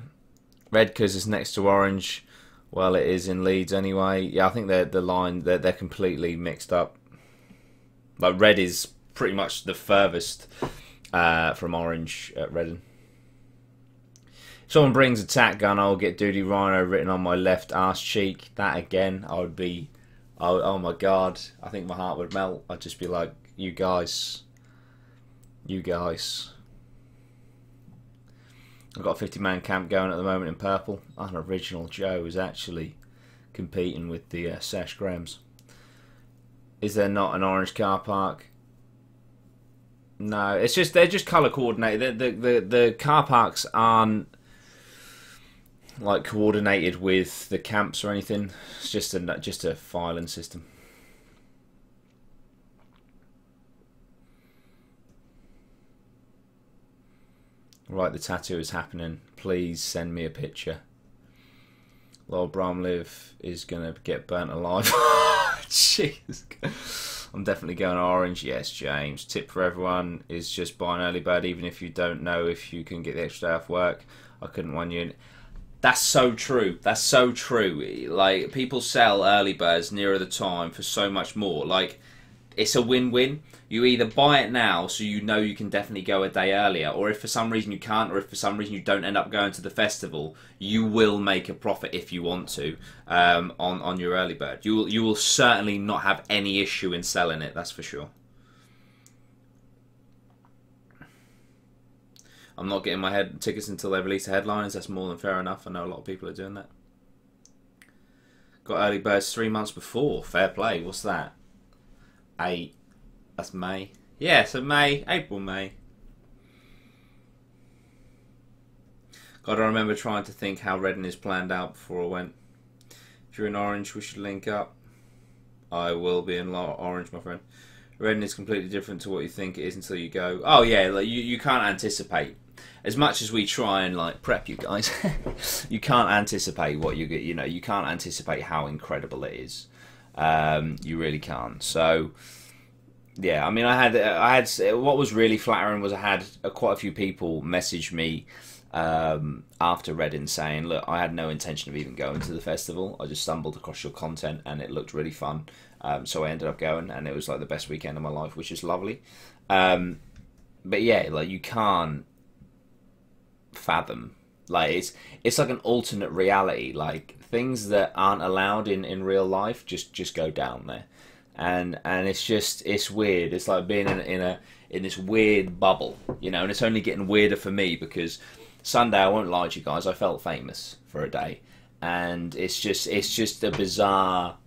red because it's next to orange. Well, it is in Leeds anyway. Yeah, I think they're completely mixed up. Like red is pretty much the furthest from orange at Reading. If someone brings a tack gun, I'll get Dudey Rhino written on my left arse cheek. That again, I would be, oh my god, I think my heart would melt. I'd just be like, you guys. I've got a 50-man camp going at the moment in purple. An original Joe is actually competing with the Sesh Grahams. Is there not an orange car park? No, it's just they're just colour coordinated. The car parks aren't like coordinated with the camps or anything. It's just a filing system. Right, the tattoo is happening. Please send me a picture. Lol Bramlive is gonna get burnt alive. Jeez. I'm definitely going orange. Yes, James. Tip for everyone is just buy an early bird, even if you don't know if you can get the extra day off work. I couldn't want you. That's so true. That's so true. Like, people sell early birds nearer the time for so much more. Like, it's a win-win. You either buy it now so you know you can definitely go a day earlier, or if for some reason you can't, or if for some reason you don't end up going to the festival, you will make a profit if you want to on your early bird. You will certainly not have any issue in selling it, that's for sure. I'm not getting my tickets until they release the headlines. That's more than fair enough. I know a lot of people are doing that. Got early birds 3 months before. Fair play. What's that? 8. That's May. Yeah, so May. April, May. God, I remember trying to think how Reading is planned out before I went. If you're in Orange, we should link up. I will be in Orange, my friend. Reading is completely different to what you think it is until you go. Oh yeah, like you can't anticipate. As much as we try and like prep you guys, you can't anticipate what you get. You know, you can't anticipate how incredible it is. You really can't. So, yeah, I mean, I had. What was really flattering was I had quite a few people message me after Reading saying, "Look, I had no intention of even going to the festival. I just stumbled across your content and it looked really fun. So I ended up going, and it was like the best weekend of my life, which is lovely." But yeah, like you can't fathom, like it's like an alternate reality. Like things that aren't allowed in real life just go down there, and it's weird. It's like being in this weird bubble, you know. And it's only getting weirder for me because Sunday, I won't lie to you guys, I felt famous for a day, and it's just a bizarre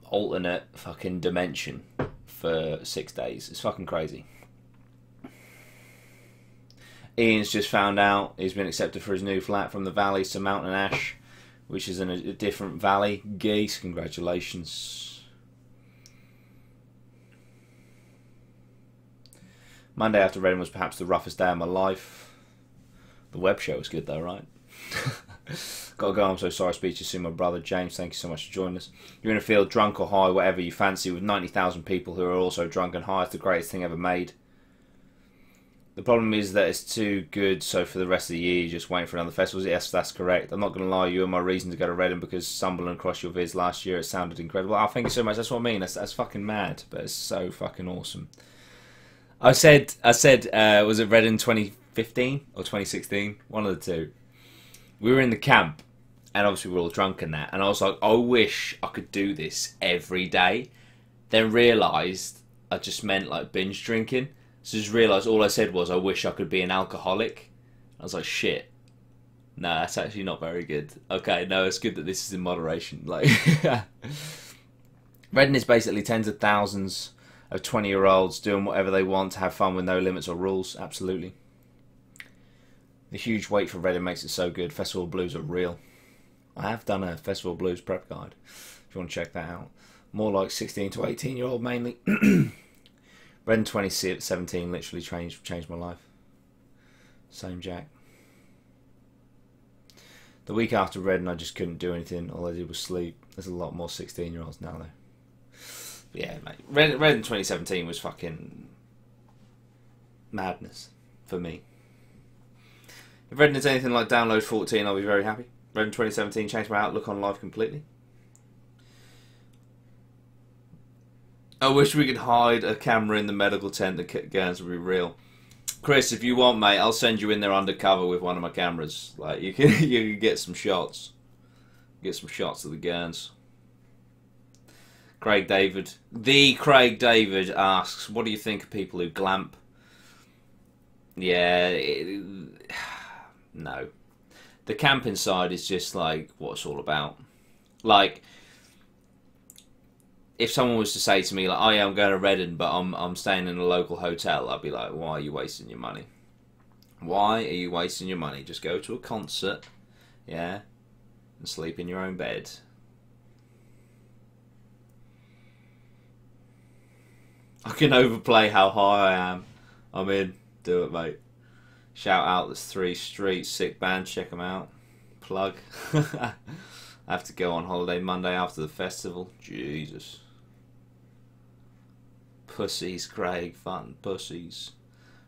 alternate fucking dimension for 6 days. It's fucking crazy. Ian's just found out he's been accepted for his new flat from the Valleys to Mountain Ash, which is in a different valley. Geese, congratulations. Monday after Reading was perhaps the roughest day of my life. The web show was good though, right? Gotta go, I'm so sorry. Speak to you soon, my brother James. Thank you so much for joining us. You're in a field, drunk or high, whatever you fancy, with 90,000 people who are also drunk and high. It's the greatest thing ever made. The problem is that it's too good, so for the rest of the year you're just waiting for another festival. Yes, that's correct. I'm not going to lie, you were my reason to go to Reading because stumbling across your vids last year, it sounded incredible. Oh, thank you so much. That's what I mean. That's fucking mad, but it's so fucking awesome. I said, was it Reading 2015 or 2016? One of the two. We were in the camp, and obviously we were all drunk and that, and I was like, I wish I could do this every day. Then realised I just meant like binge drinking. So just realised all I said was, I wish I could be an alcoholic. I was like, shit. No, that's actually not very good. Okay, no, it's good that this is in moderation. Like, Reading is basically tens of thousands of 20-year-olds doing whatever they want to have fun with no limits or rules. Absolutely. The huge wait for Reading makes it so good. Festival Blues are real. I have done a Festival Blues prep guide, if you want to check that out. More like 16 to 18-year-old mainly. Reading 2017 literally changed my life. Same Jack. The week after Reading, I just couldn't do anything. All I did was sleep. There's a lot more 16-year-olds now, though. But yeah, mate. Reading 2017 was fucking madness for me. If Reading is anything like Download 14, I'll be very happy. Reading 2017 changed my outlook on life completely. I wish we could hide a camera in the medical tent that Guerns would be real. Chris, if you want, mate, I'll send you in there undercover with one of my cameras. Like you can get some shots. Get some shots of the Guerns. Craig David. The Craig David asks, what do you think of people who glamp? Yeah, no. The camping side is just like what it's all about. Like, if someone was to say to me like, "Oh yeah, I'm going to Reading, but I'm staying in a local hotel," I'd be like, "Why are you wasting your money? Why are you wasting your money? Just go to a concert, yeah, and sleep in your own bed." I can overplay how high I am. I'm in. Do it, mate. Shout out, there's 3 Streets, sick band, check them out. Plug. I have to go on holiday Monday after the festival. Jesus. Pussies, Craig, fun pussies.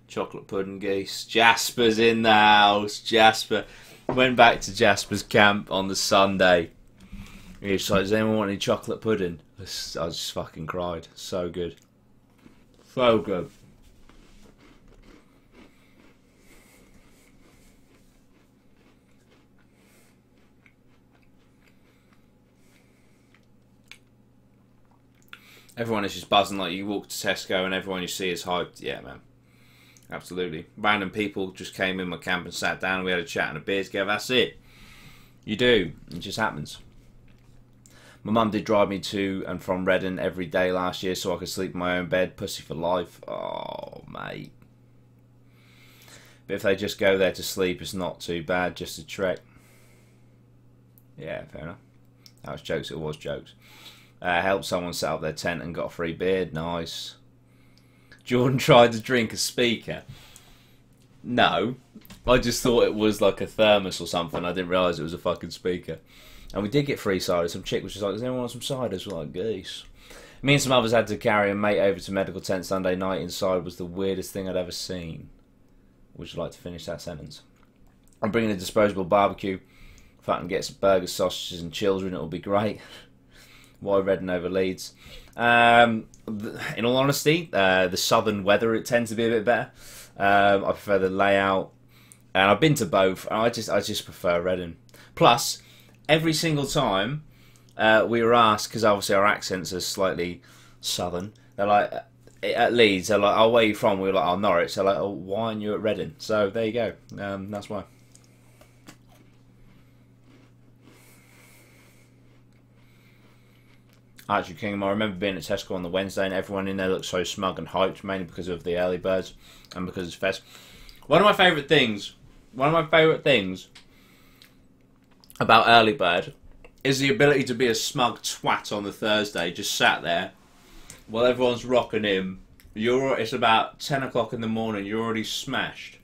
Chocolate pudding geese. Jasper's in the house. Jasper. Went back to Jasper's camp on the Sunday. He was like, does anyone want any chocolate pudding? I just fucking cried. So good. So good. Everyone is just buzzing. Like, you walk to Tesco and everyone you see is hyped. Yeah, man. Absolutely. Random people just came in my camp and sat down. We had a chat and a beer together. That's it. You do. It just happens. My mum did drive me to and from Reading every day last year so I could sleep in my own bed. Pussy for life. Oh, mate. But if they just go there to sleep, it's not too bad. Just a trek. Yeah, fair enough. That was jokes. It was jokes. Helped someone set up their tent and got a free beard. Nice. Jordan tried to drink a speaker. No. I just thought it was like a thermos or something. I didn't realise it was a fucking speaker. And we did get free cider. Some chick was just like, does anyone want some ciders? We're like, geese. Me and some others had to carry a mate over to medical tent Sunday night. Inside was the weirdest thing I'd ever seen. Would you like to finish that sentence? I'm bringing a disposable barbecue. If I can get some burgers, sausages and children, it'll be great. Why Reading over Leeds? In all honesty, the southern weather, it tends to be a bit better. I prefer the layout. And I've been to both. And I just prefer Reading. Plus, every single time we were asked, because obviously our accents are slightly southern, they're like, at Leeds, they're like, oh, where are you from? We were like, oh, Norwich. They're like, oh, why aren't you at Reading? So there you go. That's why. Actually, Kingdom, I remember being at Tesco on the Wednesday and everyone in there looked so smug and hyped, mainly because of the early birds and because it's fest. One of my favourite things about early bird is the ability to be a smug twat on the Thursday, just sat there while everyone's rocking in. It's about 10 o'clock in the morning, you're already smashed.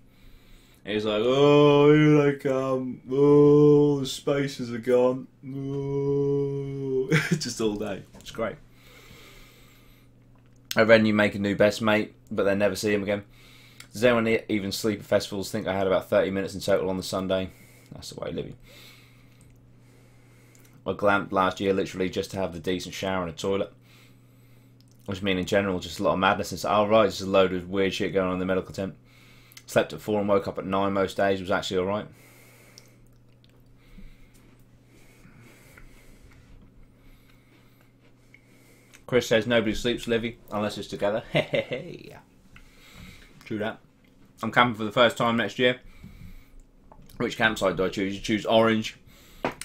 And he's like, oh, here they come. Oh, the spaces are gone. Oh. Just all day. It's great. I read you make a new best mate, but then never see him again. Does anyone even sleep at festivals? Think I had about 30 minutes in total on the Sunday. That's the way of living. I glamped last year literally just to have the decent shower and a toilet. Which I mean in general, just a lot of madness. And so, oh right, just a load of weird shit going on in the medical tent. Slept at 4 and woke up at 9 most days. Was actually alright. Chris says nobody sleeps, Livy, unless it's together. Hey. True that. I'm camping for the first time next year. Which campsite do I choose? You choose Orange,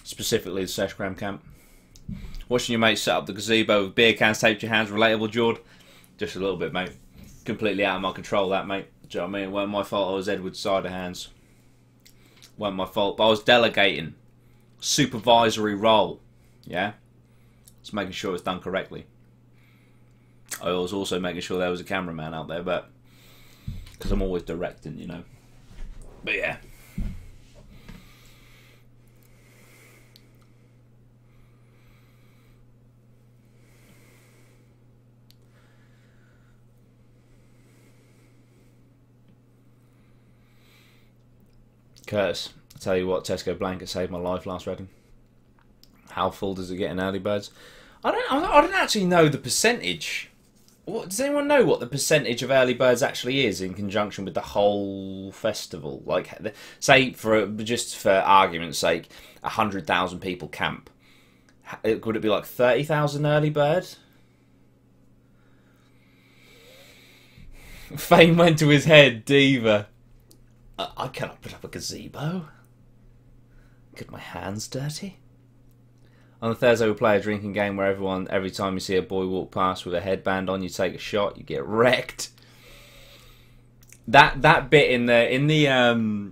specifically the Seshgram camp. Watching your mate set up the gazebo with beer cans taped to your hands. Relatable, Jord? Just a little bit, mate. Completely out of my control, that, mate. Do you know what I mean? It wasn't my fault I was Edward's cider hands. It wasn't my fault, but I was delegating. Supervisory role. Yeah? Just making sure it's done correctly. I was also making sure there was a cameraman out there, but because I'm always directing, you know. But yeah. Curtis, I tell you what, Tesco blanket saved my life last Reading. How full does it get in early birds? I don't actually know the percentage. Does anyone know what the percentage of early birds actually is in conjunction with the whole festival? Like, say, just for argument's sake, 100,000 people camp. Could it be like 30,000 early bird? Fame went to his head, diva. I cannot put up a gazebo. Get my hands dirty. On the Thursday we play a drinking game where every time you see a boy walk past with a headband on, you take a shot, you get wrecked. That bit in the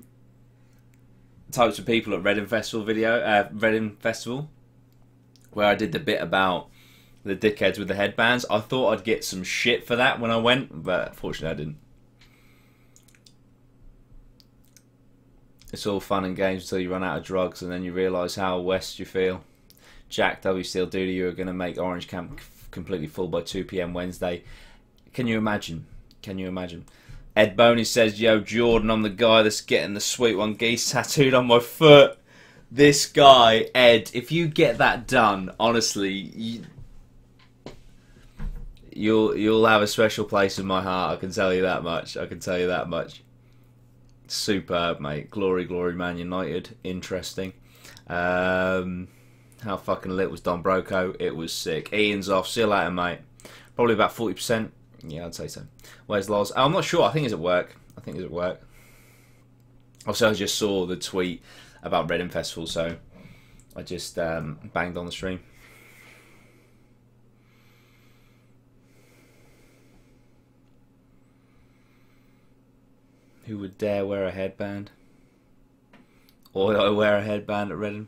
types of people at Reading Festival Reading Festival, where I did the bit about the dickheads with the headbands, I thought I'd get some shit for that when I went, but fortunately I didn't. It's all fun and games until you run out of drugs and then you realise how west you feel. Jack W. Steele Dudey, you are going to make Orange Camp completely full by 2 PM Wednesday. Can you imagine? Can you imagine? Ed Boney says, yo, Jordan, I'm the guy that's getting the Sweet One Geese tattooed on my foot. This guy, Ed, if you get that done, honestly, you'll have a special place in my heart. I can tell you that much. I can tell you that much. Superb, mate. Glory, glory, Man United. Interesting. How fucking lit was Don Broco? It was sick. Ian's off. See you later, mate. Probably about 40%. Yeah, I'd say so. Where's Loz? I'm not sure. I think he's at work. Also, I just saw the tweet about Reading Festival, so I just banged on the stream. Who would dare wear a headband? Or I wear a headband at Reading.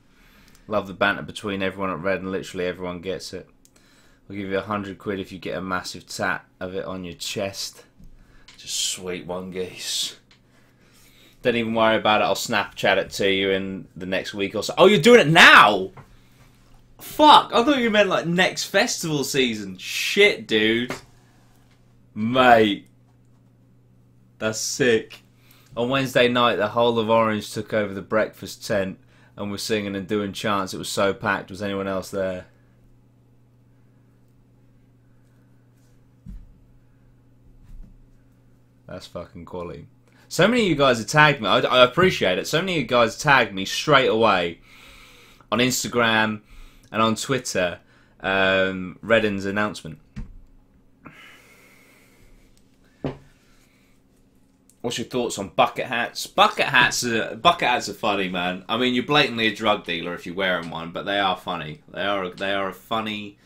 Love the banter between everyone at Reading. Literally everyone gets it. I'll give you 100 quid if you get a massive tat of it on your chest. Just Sweet One Geese. Don't even worry about it. I'll Snapchat it to you in the next week or so. Oh, you're doing it now? Fuck. I thought you meant like next festival season. Shit, dude. Mate. That's sick. On Wednesday night, the whole of Orange took over the breakfast tent and were singing and doing chants. It was so packed. Was anyone else there? That's fucking quality. So many of you guys have tagged me. I appreciate it. So many of you guys tagged me straight away on Instagram and on Twitter. Reading's announcement. What's your thoughts on bucket hats? Bucket hats are funny, man. I mean, you're blatantly a drug dealer if you're wearing one, but they are funny. They are a funny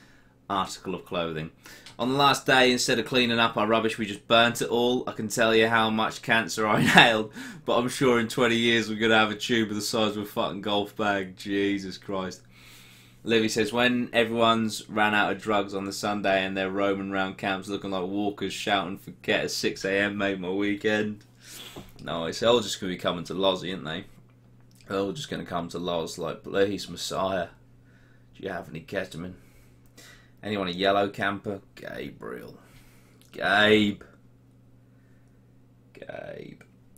article of clothing. On the last day, instead of cleaning up our rubbish, we just burnt it all. I can tell you how much cancer I inhaled, but I'm sure in 20 years we're going to have a tube of the size of a fucking golf bag. Jesus Christ. Livy says, when everyone's ran out of drugs on the Sunday and they're roaming around camps looking like walkers shouting, forget a 6 AM made my weekend. No, it's all just going to be coming to Loz, aren't they? They're all just going to come to Loz like, please, Messiah, do you have any ketamine? Anyone a yellow camper? Gabriel. Gabe.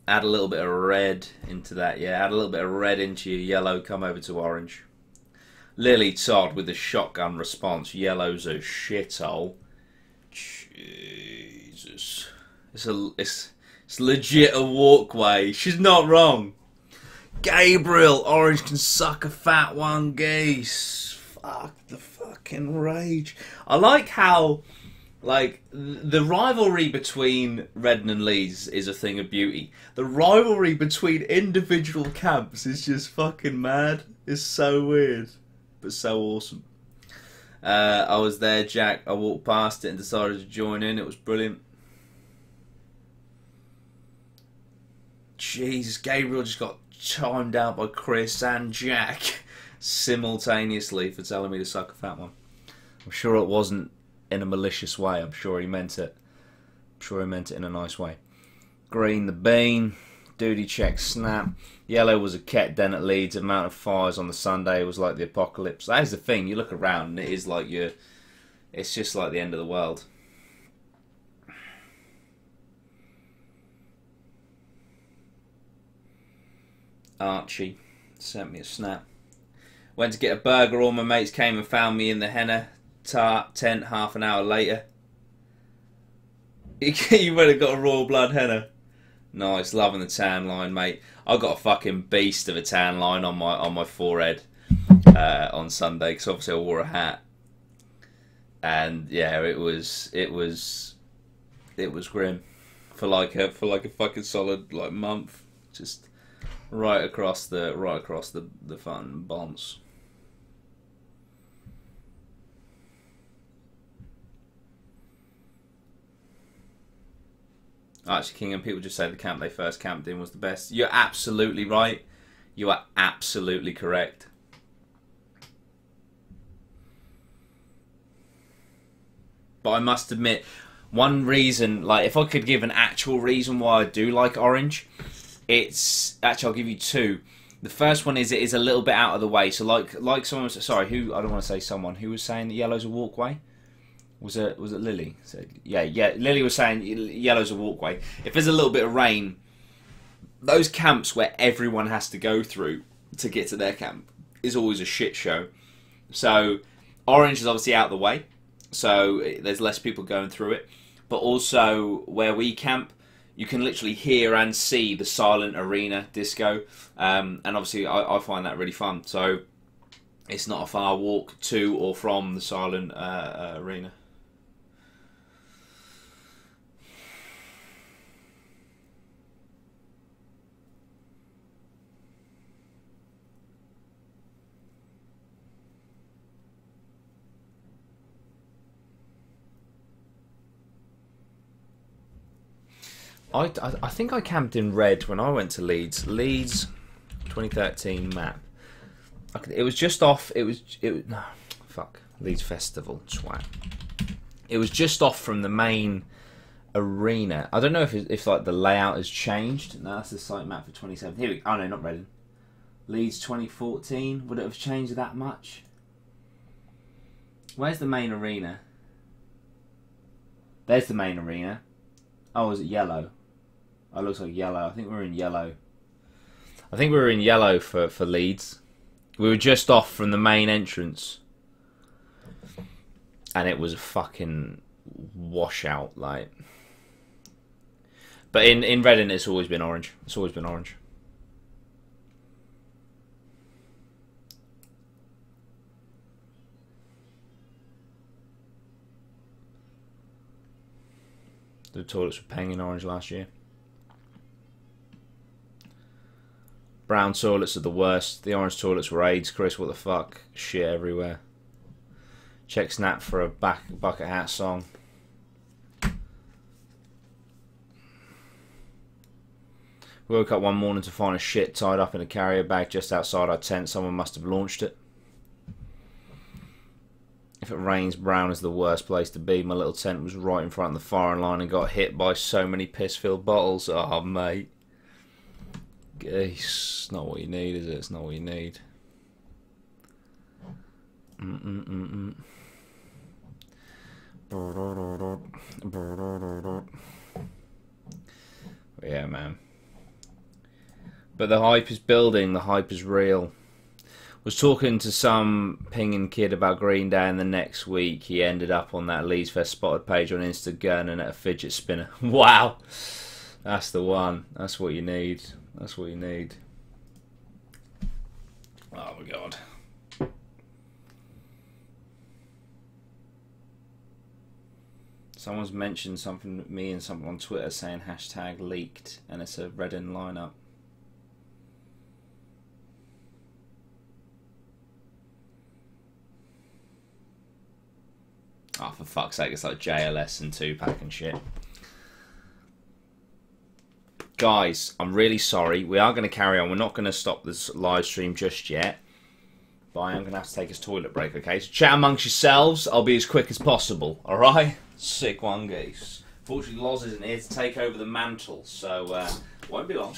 Add a little bit of red into that, yeah. Add a little bit of red into your yellow, come over to orange. Lily Todd with the shotgun response. Yellow's a shithole. Jesus. It's legit a walkway. She's not wrong. Gabriel, orange can suck a fat one, geese. Fuck the fucking rage. I like how, like, the rivalry between Reading and Leeds is a thing of beauty. The rivalry between individual camps is just fucking mad. It's so weird, but so awesome. I was there, Jack. I walked past it and decided to join in. It was brilliant. Jesus, Gabriel just got chimed out by Chris and Jack simultaneously for telling me to suck a fat one. I'm sure it wasn't in a malicious way. I'm sure he meant it. I'm sure he meant it in a nice way. Green the bean. Dudey check snap. Yellow was a ket den at Leeds. Amount of fires on the Sunday was like the apocalypse. That is the thing. You look around and it is like it's just like the end of the world. Archie sent me a snap. Went to get a burger. All my mates came and found me in the henna tent half an hour later. You would have got a raw blood henna. Nice, loving the tan line, mate. I got a fucking beast of a tan line on my forehead on Sunday because obviously I wore a hat, and yeah, it was grim for like a fucking solid like month, just right across the fun bonds. Actually, King, and people just say the camp they first camped in was the best. You're absolutely right. You are absolutely correct. But I must admit, one reason, like, if I could give an actual reason why I do like orange, it's actually, I'll give you two. The first one is it is a little bit out of the way. So like someone was, sorry, who, I don't want to say someone who was saying that yellow's a walkway. Was it Lily? So, yeah. Lily was saying yellow's a walkway. If there's a little bit of rain, those camps where everyone has to go through to get to their camp is always a shit show. So orange is obviously out of the way, so there's less people going through it. But also where we camp, you can literally hear and see the silent arena disco, and obviously I find that really fun. So it's not a far walk to or from the silent arena. I think I camped in red when I went to Leeds. Leeds 2013 map. It was just off. No, fuck. Leeds Festival. Swat. It was just off from the main arena. I don't know if like the layout has changed. No, that's the site map for 2017. Here we. Oh no, not Reading. Leeds 2014. Would it have changed that much? Where's the main arena? There's the main arena. Oh, is it yellow? Oh, it looks like yellow. I think we're in yellow. I think we were in yellow for Leeds. We were just off from the main entrance. And it was a fucking washout, like. But in Reading, it's always been orange. It's always been orange. The toilets were paying in orange last year. Brown toilets are the worst. The orange toilets were AIDS, Chris. What the fuck? Shit everywhere. Check Snap for a bucket hat song. We woke up one morning to find a shit tied up in a carrier bag just outside our tent. Someone must have launched it. If it rains, brown is the worst place to be. My little tent was right in front of the firing line and got hit by so many piss-filled bottles. Oh, mate. It's not what you need, is it? It's not what you need. Yeah, man. But the hype is building. The hype is real. Was talking to some pinging kid about Green Day, and the next week he ended up on that Leeds Fest spotted page on Instagram and at a fidget spinner. Wow, that's the one. That's what you need. That's what you need. Oh my god. Someone's mentioned something with me and something on Twitter saying hashtag leaked, and it's a Reading lineup. Oh, for fuck's sake, it's like JLS and 2-pack and shit. Guys, I'm really sorry. We are going to carry on. We're not going to stop this live stream just yet. But I am going to have to take a toilet break, okay? So chat amongst yourselves. I'll be as quick as possible, alright? Sick one, geese. Fortunately, Loz isn't here to take over the mantle, so won't be long.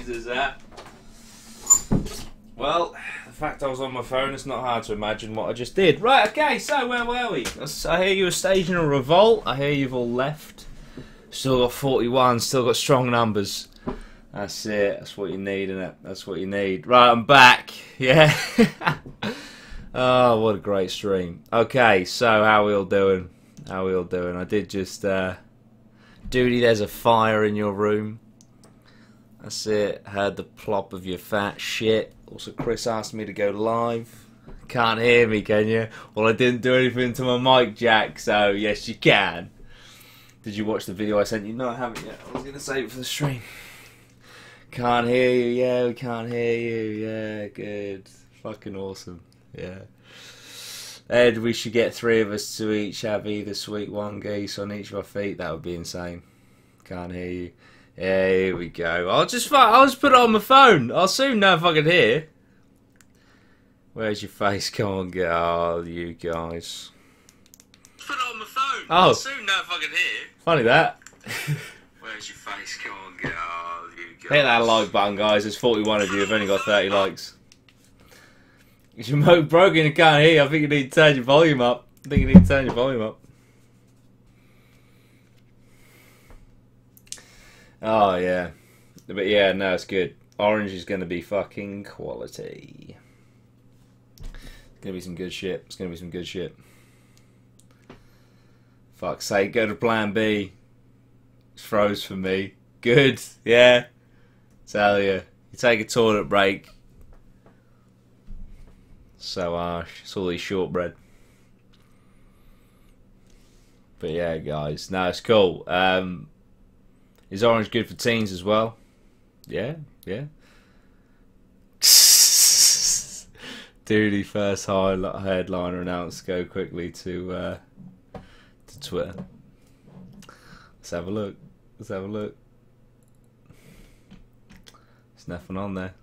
Jesus, that. Well, the fact I was on my phone, it's not hard to imagine what I just did. Right, okay, so where were we? I hear you were staging a revolt. I hear you've all left. Still got 41, still got strong numbers. That's it, that's what you need, innit? That's what you need. Right, I'm back, yeah? Oh, what a great stream. Okay, so how are we all doing? How are we all doing? I did just, Dudey, there's a fire in your room. That's it. Heard the plop of your fat shit. Also, Chris asked me to go live. Can't hear me, can you? Well, I didn't do anything to my mic jack, so yes, you can. Did you watch the video I sent you? No, I haven't yet. I was going to save it for the stream. Can't hear you. Yeah, we can't hear you. Yeah, good. Fucking awesome. Yeah. Ed, we should get 3 of us to each have either sweet one geese on each of our feet. That would be insane. Can't hear you. Yeah, here we go. I'll just put it on my phone. I'll soon know if I can hear. Where's your face? Come on, get you guys. Put it on my phone. Oh. I'll soon know if I can hear. Funny that. Where's your face? Come on, get you guys. Hit that like button, guys. There's 41 of you. I've only got 30 likes. Is your remote broken and can't hear? I think you need to turn your volume up. Oh, yeah. But yeah, no, it's good. Orange is going to be fucking quality. It's going to be some good shit. Fuck's sake, go to plan B. It's froze for me. Good, yeah. Tell you. You take a toilet break. So harsh. It's all these shortbread. But yeah, guys. No, it's cool. Is orange good for teens as well? Yeah, yeah. Dudey first headliner announced. Go quickly to Twitter. Let's have a look. There's nothing on there.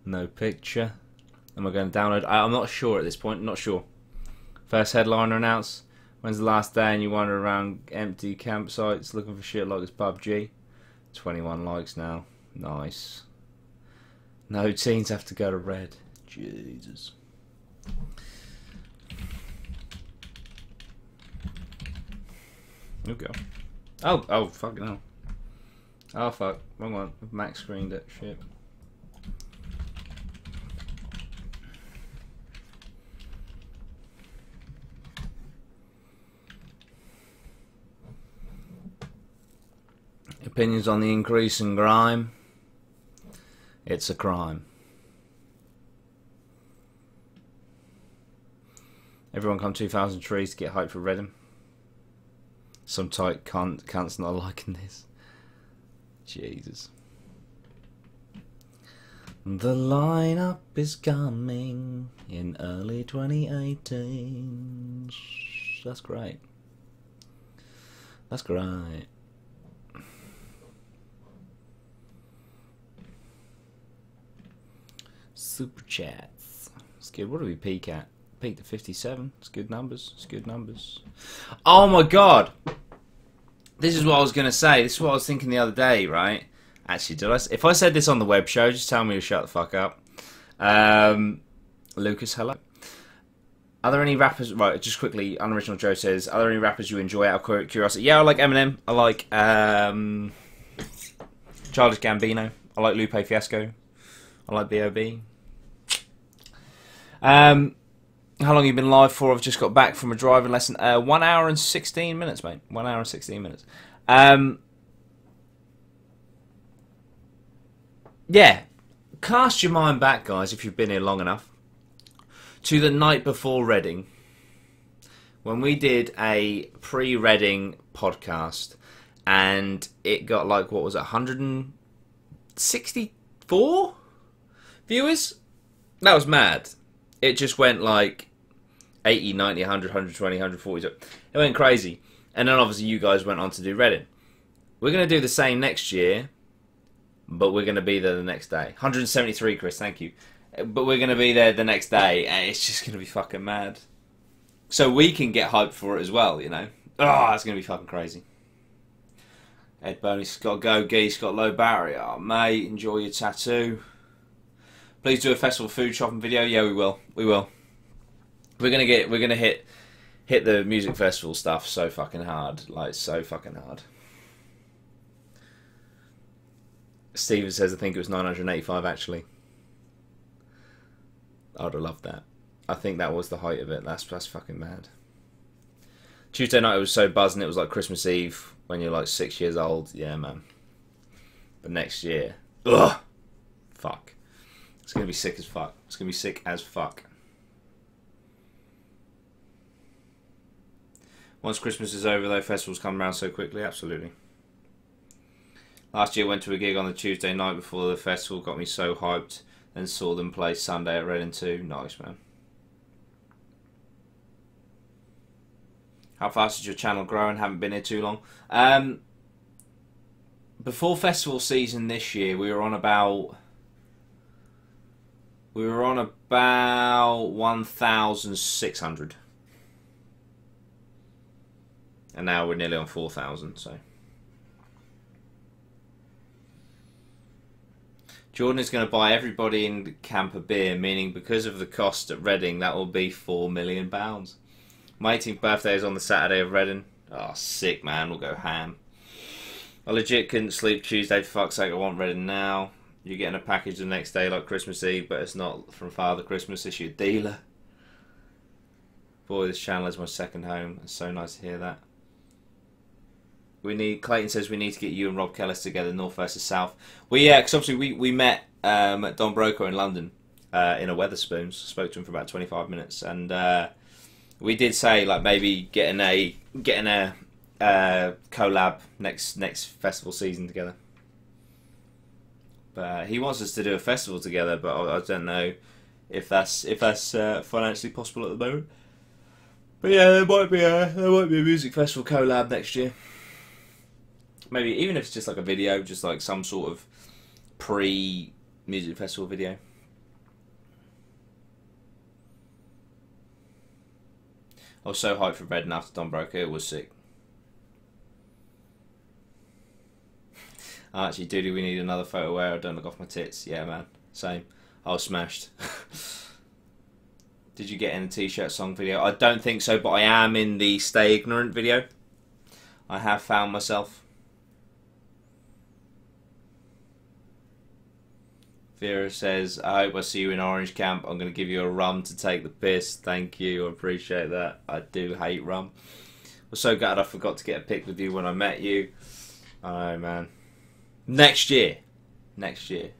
No picture. Am I going to download? I'm not sure at this point. Not sure. First headliner announced. When's the last day and you wander around empty campsites looking for shit like it's PUBG? 21 likes now. Nice. No, teens have to go to red. Jesus. Okay. Oh, fucking hell. Oh, fuck. Wrong one. Max screened it. Shit. Opinions on the increase in grime. It's a crime. Everyone come 2,000 trees to get hyped for Reading. Some tight cunt's not liking this. Jesus. The lineup is coming in early 2018. That's great. That's great. Super chats. It's good. What do we peak at? Peaked at 57. It's good numbers. It's good numbers. Oh my god! This is what I was going to say. This is what I was thinking the other day, right? Actually, if I said this on the web show, just tell me to shut the fuck up. Lucas, hello. Are there any rappers... Right, just quickly, Unoriginal Joe says, are there any rappers you enjoy out of curiosity? Yeah, I like Eminem. I like Childish Gambino. I like Lupe Fiasco. I like B.O.B. How long have you been live for? I've just got back from a driving lesson. 1 hour and 16 minutes, mate. 1 hour and 16 minutes. Yeah. Cast your mind back, guys, if you've been here long enough, to the night before Reading, when we did a pre-Reading podcast, and it got like, what was it, 164 viewers? That was mad. It just went like 80, 90, 100, 120, 140. It went crazy. And then obviously you guys went on to do Reading. We're going to do the same next year, but we're going to be there the next day. 173, Chris, thank you. But we're going to be there the next day, and it's just going to be fucking mad. So we can get hyped for it as well, you know. Oh, it's going to be fucking crazy. Ed Boney's got to go. Geese got low battery. Oh, mate, enjoy your tattoo. Please do a festival food shopping video. Yeah, we will. We will. We're gonna hit the music festival stuff so fucking hard. Like, so fucking hard. Steven says, I think it was 985 actually. I would have loved that. I think that was the height of it. That's fucking mad. Tuesday night it was so buzzing. It was like Christmas Eve when you're like 6 years old. Yeah, man. But next year, ugh, fuck. It's gonna be sick as fuck. It's gonna be sick as fuck. Once Christmas is over, though, festivals come around so quickly. Absolutely. Last year, I went to a gig on the Tuesday night before the festival. Got me so hyped. Then saw them play Sunday at Reading too. Nice, man. How fast is your channel growing? Haven't been here too long. Before festival season this year, we were on about 1,600. And now we're nearly on 4,000, so. Jordan is going to buy everybody in camp a beer, meaning because of the cost at Reading, that will be £4 million. My 18th birthday is on the Saturday of Reading. Oh, sick, man. We'll go ham. I legit couldn't sleep Tuesday. For fuck's sake, I want Reading now. You're getting a package the next day like Christmas Eve, but it's not from Father Christmas. It's your dealer. Boy, this channel is my second home. It's so nice to hear that. Clayton says we need to get you and Rob Kellis together, North versus South. Well, yeah, because obviously we met at Don Broco in London in a Wetherspoons. Spoke to him for about 25 minutes, and we did say like maybe getting a collab next festival season together. But he wants us to do a festival together, but I don't know if that's financially possible at the moment. But yeah, there might be a music festival collab next year. Maybe even if it's just like a video, just like some sort of pre-music festival video. I was so hyped for Reading after Don Broco, it was sick. Actually, Dudey, we need another photo where I don't look off my tits. Yeah, man. Same. I was smashed. Did you get in a t-shirt song video? I don't think so, but I am in the Stay Ignorant video. I have found myself. Vera says, I hope I see you in Orange Camp. I'm going to give you a rum to take the piss. Thank you. I appreciate that. I do hate rum. I was so gutted I forgot to get a pic with you when I met you. I know, man. Next year. Next year.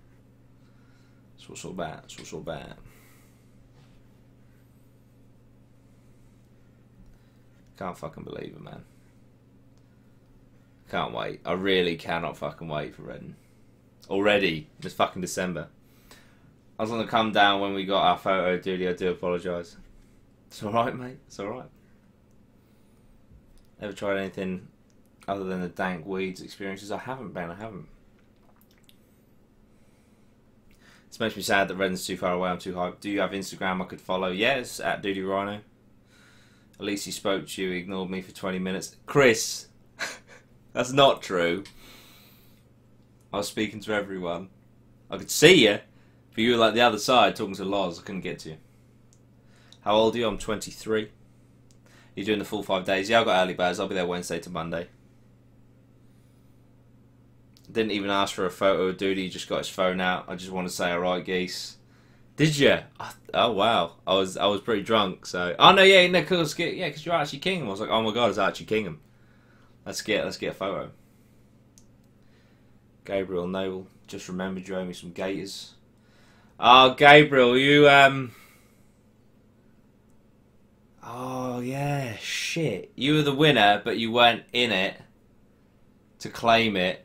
That's what's all about. That's what's all about. Can't fucking believe it, man. Can't wait. I really cannot fucking wait for Reading. Already. It's fucking December. I was going to come down when we got our photo, Dudey. I do apologise. It's alright, mate. It's alright. Ever tried anything other than the dank weeds experiences? I haven't, Ben. I haven't. This makes me sad that Reading's too far away. I'm too hyped. Do you have Instagram I could follow? Yes, at Dudey Rhino. At least he spoke to you. He ignored me for 20 minutes. Chris! That's not true. I was speaking to everyone. I could see you, but you were like the other side talking to Loz. I couldn't get to you. How old are you? I'm 23. You're doing the full 5 days? Yeah, I've got early birds. I'll be there Wednesday to Monday. Didn't even ask for a photo of Dudey. He just got his phone out. I just want to say, alright, geese. Did you? Oh, wow. I was pretty drunk, so... Oh, no, yeah, no, because you're Archie Kingham. I was like, oh my god, it's Archie Kingham. Let's get a photo. Gabriel Noble, just remembered you owe me some gators. Oh, Gabriel, you, Oh, yeah, shit. You were the winner, but you weren't in it to claim it.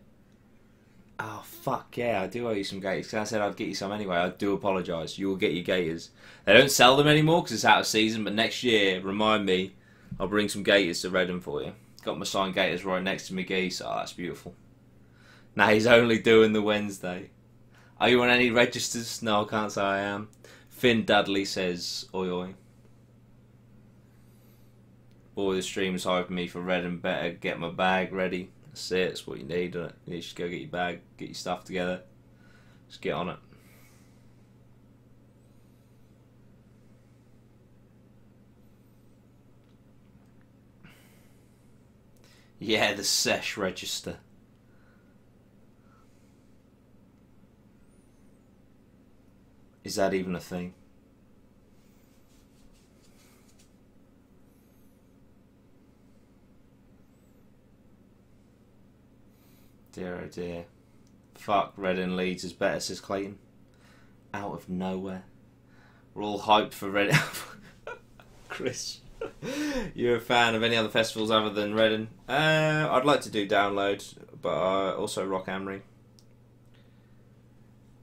Oh, fuck, yeah, I do owe you some gators. Because I said I'd get you some anyway. I do apologise. You will get your gators. They don't sell them anymore because it's out of season, but next year, remind me, I'll bring some gators to Reading for you. Got my signed gators right next to my geese. Oh, that's beautiful. Now he's only doing the Wednesday. Are you on any registers? No, I can't say I am. Finn Dudley says, oi oi. Boy, the stream's hyping me for Reading. Better get my bag ready. That's it. That's what you need, isn't it? You just go get your bag, get your stuff together. Just get on it. Yeah, the sesh register. Is that even a thing? Dear oh dear. Fuck, Reading and Leeds is better, says Clayton. Out of nowhere. We're all hyped for Reading. Chris, you're a fan of any other festivals other than Reading? I'd like to do Download, but also Rock Amry.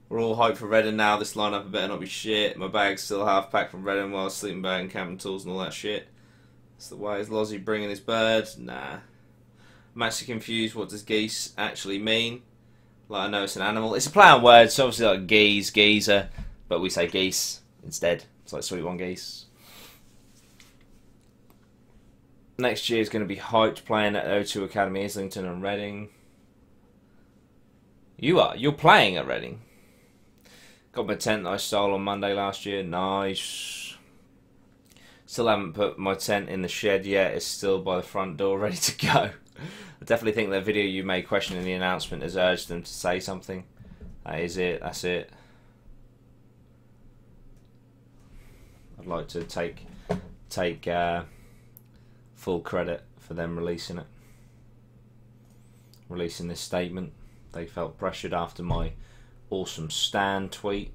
We're all hyped for Reading now. This lineup better not be shit. My bag's still half packed from Reading while sleeping bag and camping tools and all that shit. That's the way. Is Lozzie bringing his bird? Nah. I'm actually confused. What does geese actually mean? Like, I know it's an animal. It's a play on words. So obviously like geese, geezer, but we say geese instead. It's like sweet one geese. Next year is going to be hyped, playing at O2 Academy, Islington and Reading. You are? You're playing at Reading? Got my tent that I stole on Monday last year. Nice. Still haven't put my tent in the shed yet. It's still by the front door, ready to go. I definitely think that video you made questioning the announcement has urged them to say something. That is it. That's it. I'd like to take full credit for them releasing it. Releasing this statement. They felt pressured after my awesome Stan tweet.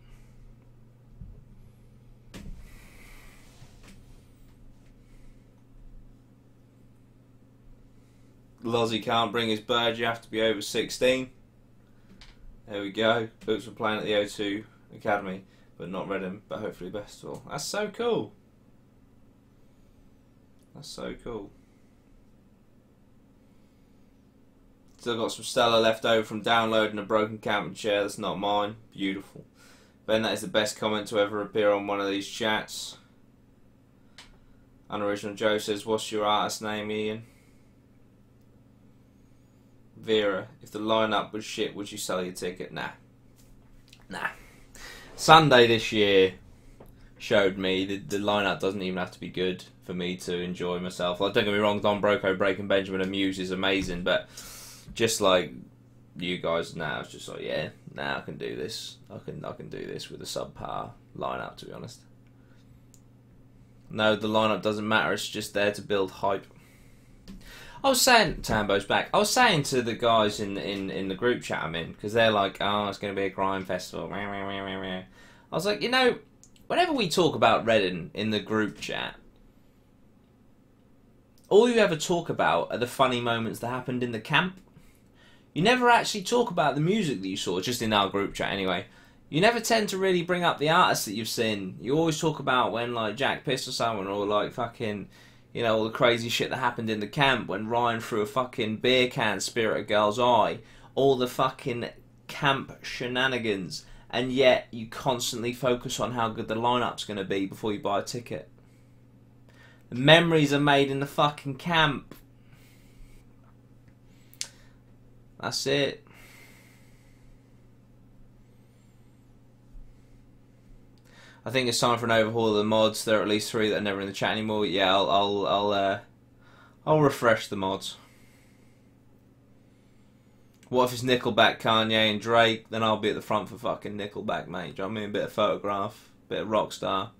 Lozzie can't bring his bird, you have to be over 16. There we go. Boots were playing at the O2 Academy, but not Reading, but hopefully Festival. That's so cool. That's so cool. Still got some Stella left over from downloading a broken camping chair. That's not mine. Beautiful. Ben, that is the best comment to ever appear on one of these chats. Unoriginal Joe says, what's your artist name, Ian? Vera, if the lineup was shit, would you sell your ticket? Nah. Nah. Sunday this year showed me the lineup doesn't even have to be good for me to enjoy myself. Like, don't get me wrong, Don Broco, Breaking Benjamin and Muse is amazing, but just like you guys now, it's just like, yeah, now I can do this. I can do this with a subpar lineup, to be honest. No, the lineup doesn't matter, it's just there to build hype. I was saying, Tambo's back. I was saying to the guys in the group chat I'm in, because they're like, oh, it's going to be a grime festival. I was like, you know, whenever we talk about Reading in the group chat, all you ever talk about are the funny moments that happened in the camp. You never actually talk about the music that you saw, just in our group chat anyway. You never tend to really bring up the artists that you've seen. You always talk about when, like, Jack pissed or someone, or, like, fucking, you know, all the crazy shit that happened in the camp, when Ryan threw a fucking beer can spear at a girl's eye. All the fucking camp shenanigans. And yet, you constantly focus on how good the lineup's going to be before you buy a ticket. The memories are made in the fucking camp. That's it. I think it's time for an overhaul of the mods. There are at least 3 that are never in the chat anymore. Yeah, I'll refresh the mods. What if it's Nickelback, Kanye, and Drake? Then I'll be at the front for fucking Nickelback, mate. Do you know what I mean? A bit of Photograph, a bit of Rockstar, a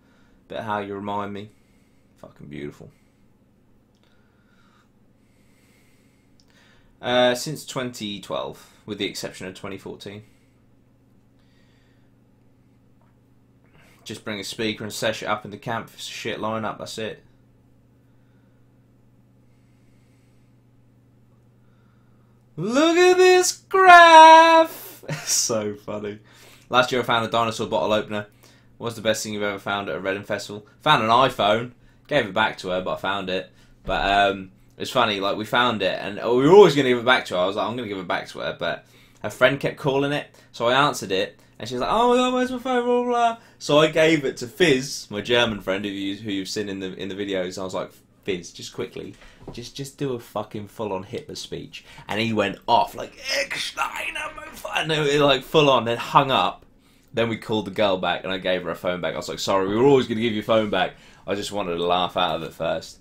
bit of How You Remind Me. Fucking beautiful. Since 2012, with the exception of 2014. Just bring a speaker and sesh it up in the camp. If it's a shit lineup, that's it. Look at this graph! So funny. Last year I found a dinosaur bottle opener. What's the best thing you've ever found at a Reading festival? Found an iPhone. Gave it back to her, but I found it. But it's funny, like, we found it, and we were always going to give it back to her. I was like, I'm going to give it back to her, but her friend kept calling it, so I answered it, and she was like, oh my god, where's my phone, blah, blah. So I gave it to Fizz, my German friend, who you've seen in the videos. I was like, Fizz, just quickly, just do a fucking full-on Hitler speech. And he went off, like, and it, like, full on, then hung up. Then we called the girl back, and I gave her a phone back. I was like, sorry, we were always going to give you a phone back. I just wanted to laugh out of it first.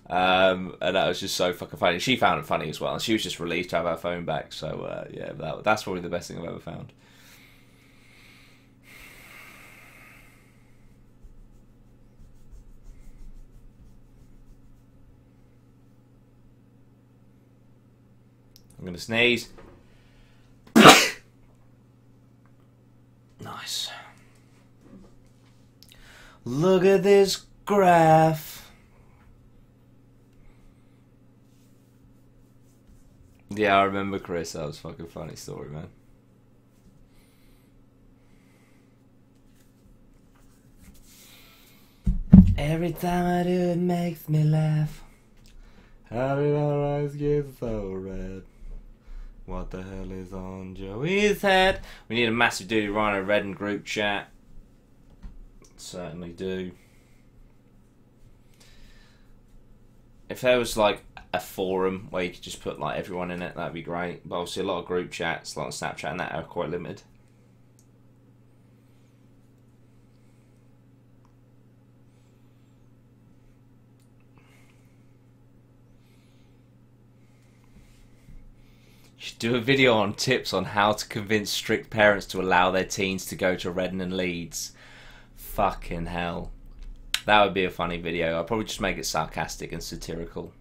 And that was just so fucking funny. She found it funny as well, and she was just relieved to have her phone back. So, yeah, that's probably the best thing I've ever found. I'm going to sneeze. Nice. Look at this graph. Yeah, I remember, Chris. That was a fucking funny story, man. Every time I do it makes me laugh. How did our eyes get so red? What the hell is on Joey's head? We need a massive Dudey Rhino Reading group chat. Certainly do. If there was like a forum where you could just put like everyone in it, that'd be great. But obviously a lot of group chats, like Snapchat and that, are quite limited. You should do a video on tips on how to convince strict parents to allow their teens to go to Reading and Leeds. Fucking hell. That would be a funny video. I'd probably just make it sarcastic and satirical.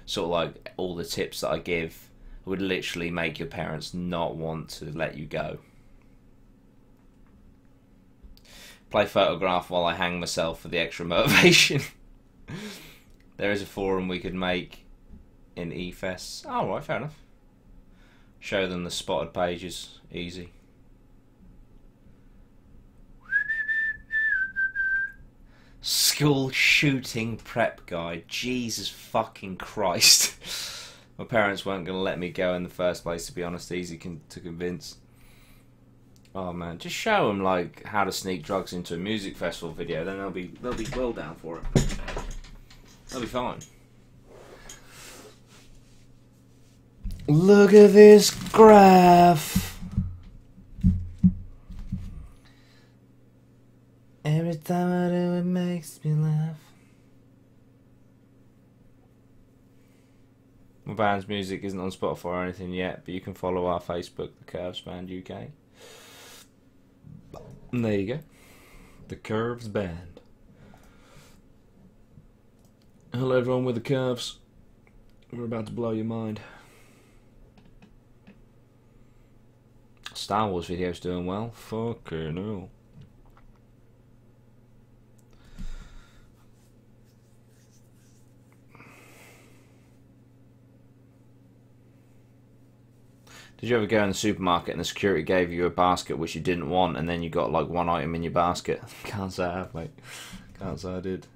Sort of like all the tips that I give would literally make your parents not want to let you go. Play photograph while I hang myself for the extra motivation. There is a forum we could make in eFests. Oh, right, fair enough. Show them the spotted pages. Easy. School shooting prep guide. Jesus fucking Christ. My parents weren't going to let me go in the first place, to be honest. Easy to convince. Oh man, just show them like how to sneak drugs into a music festival video. Then they'll be well down for it. They'll be fine. Look at this graph. Every time I do it makes me laugh. My band's music isn't on Spotify or anything yet, but you can follow our Facebook, The Curves Band UK. And there you go. The Curves Band. Hello everyone with the Curves. We're about to blow your mind. Star Wars video's doing well. Fucking hell. Did you ever go in the supermarket and the security gave you a basket which you didn't want and then you got like one item in your basket? Can't say I have, mate. Can't say I did.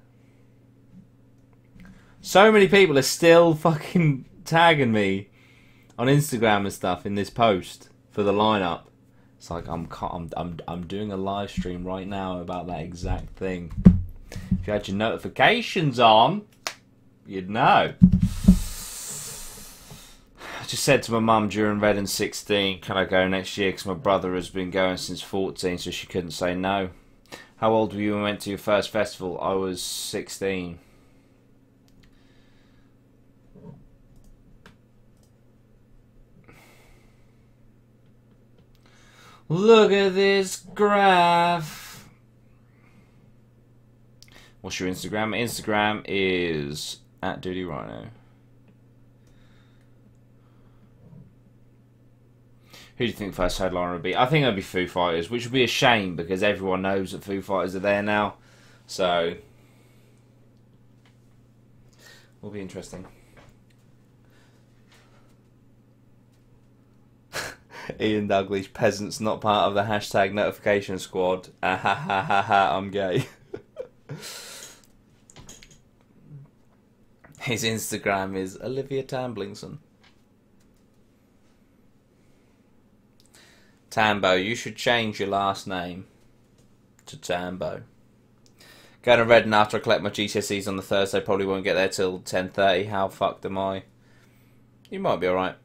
So many people are still fucking tagging me on Instagram and stuff in this post for the lineup. It's like I'm doing a live stream right now about that exact thing. If you had your notifications on, you'd know. I just said to my mum during Reading 16, can I go next year? Because my brother has been going since 14, so she couldn't say no. How old were you when you went to your first festival? I was 16. Look at this graph. What's your Instagram? My Instagram is @Dudey Rhino. Who do you think first headliner would be? I think it'd be Foo Fighters, which would be a shame because everyone knows that Foo Fighters are there now. So, will be interesting. Ian Douglas, peasants not part of the hashtag notification squad. Ah ha ha ha ha, I'm gay. His Instagram is Olivia Tamblingson. Tambo, you should change your last name to Tambo. Going to Reading after I collect my GCSEs on the Thursday. Probably won't get there till 10:30. How fucked am I? You might be alright.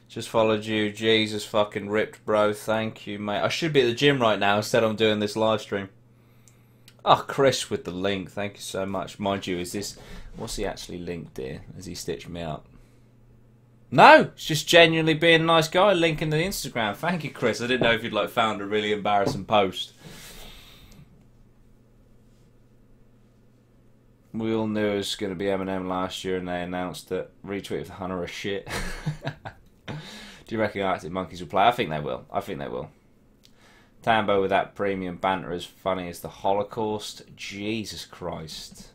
Just followed you. Jesus fucking ripped, bro. Thank you, mate. I should be at the gym right now. Instead, I'm doing this live stream. Oh, Chris with the link. Thank you so much. Mind you, is this... What's he actually linked here? Has he stitched me up? No! It's just genuinely being a nice guy linking the Instagram. Thank you, Chris. I didn't know if you'd like found a really embarrassing post. We all knew it was going to be Eminem last year and they announced that retweet of the Hunter are shit. Do you reckon Arctic Monkeys will play? I think they will. I think they will. Tambo with that premium banter as funny as the Holocaust. Jesus Christ.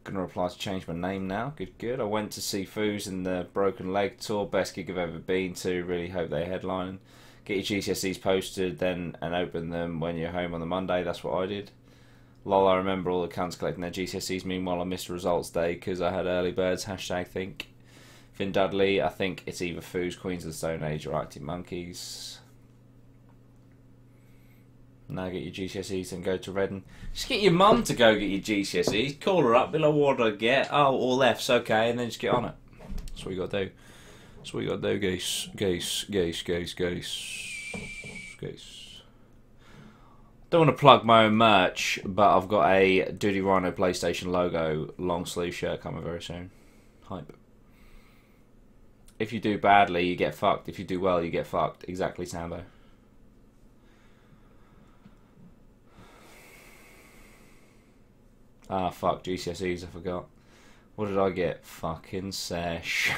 Gonna reply to change my name now. Good, good. I went to see Foos in the Broken Leg tour. Best gig I've ever been to. Really hope they headline. Get your GCSEs posted then and open them when you're home on the Monday. That's what I did. Lol, I remember all the cunts collecting their GCSEs. Meanwhile, I missed results day because I had early birds. Hashtag think. Finn Dudley, I think it's either Foos, Queens of the Stone Age or Arctic Monkeys. Now get your GCSEs and go to Reading. Just get your mum to go get your GCSEs. Call her up, be like, what do I get? Oh, all F's, okay, and then just get on it. That's what you got to do. That's what you got to do, geese. Geese, geese, geese, geese. Geese. Don't want to plug my own merch, but I've got a Dudey Rhino PlayStation logo long sleeve shirt coming very soon. Hype. If you do badly, you get fucked. If you do well, you get fucked. Exactly, Sambo. Ah, fuck, GCSEs, I forgot. What did I get? Fucking sesh.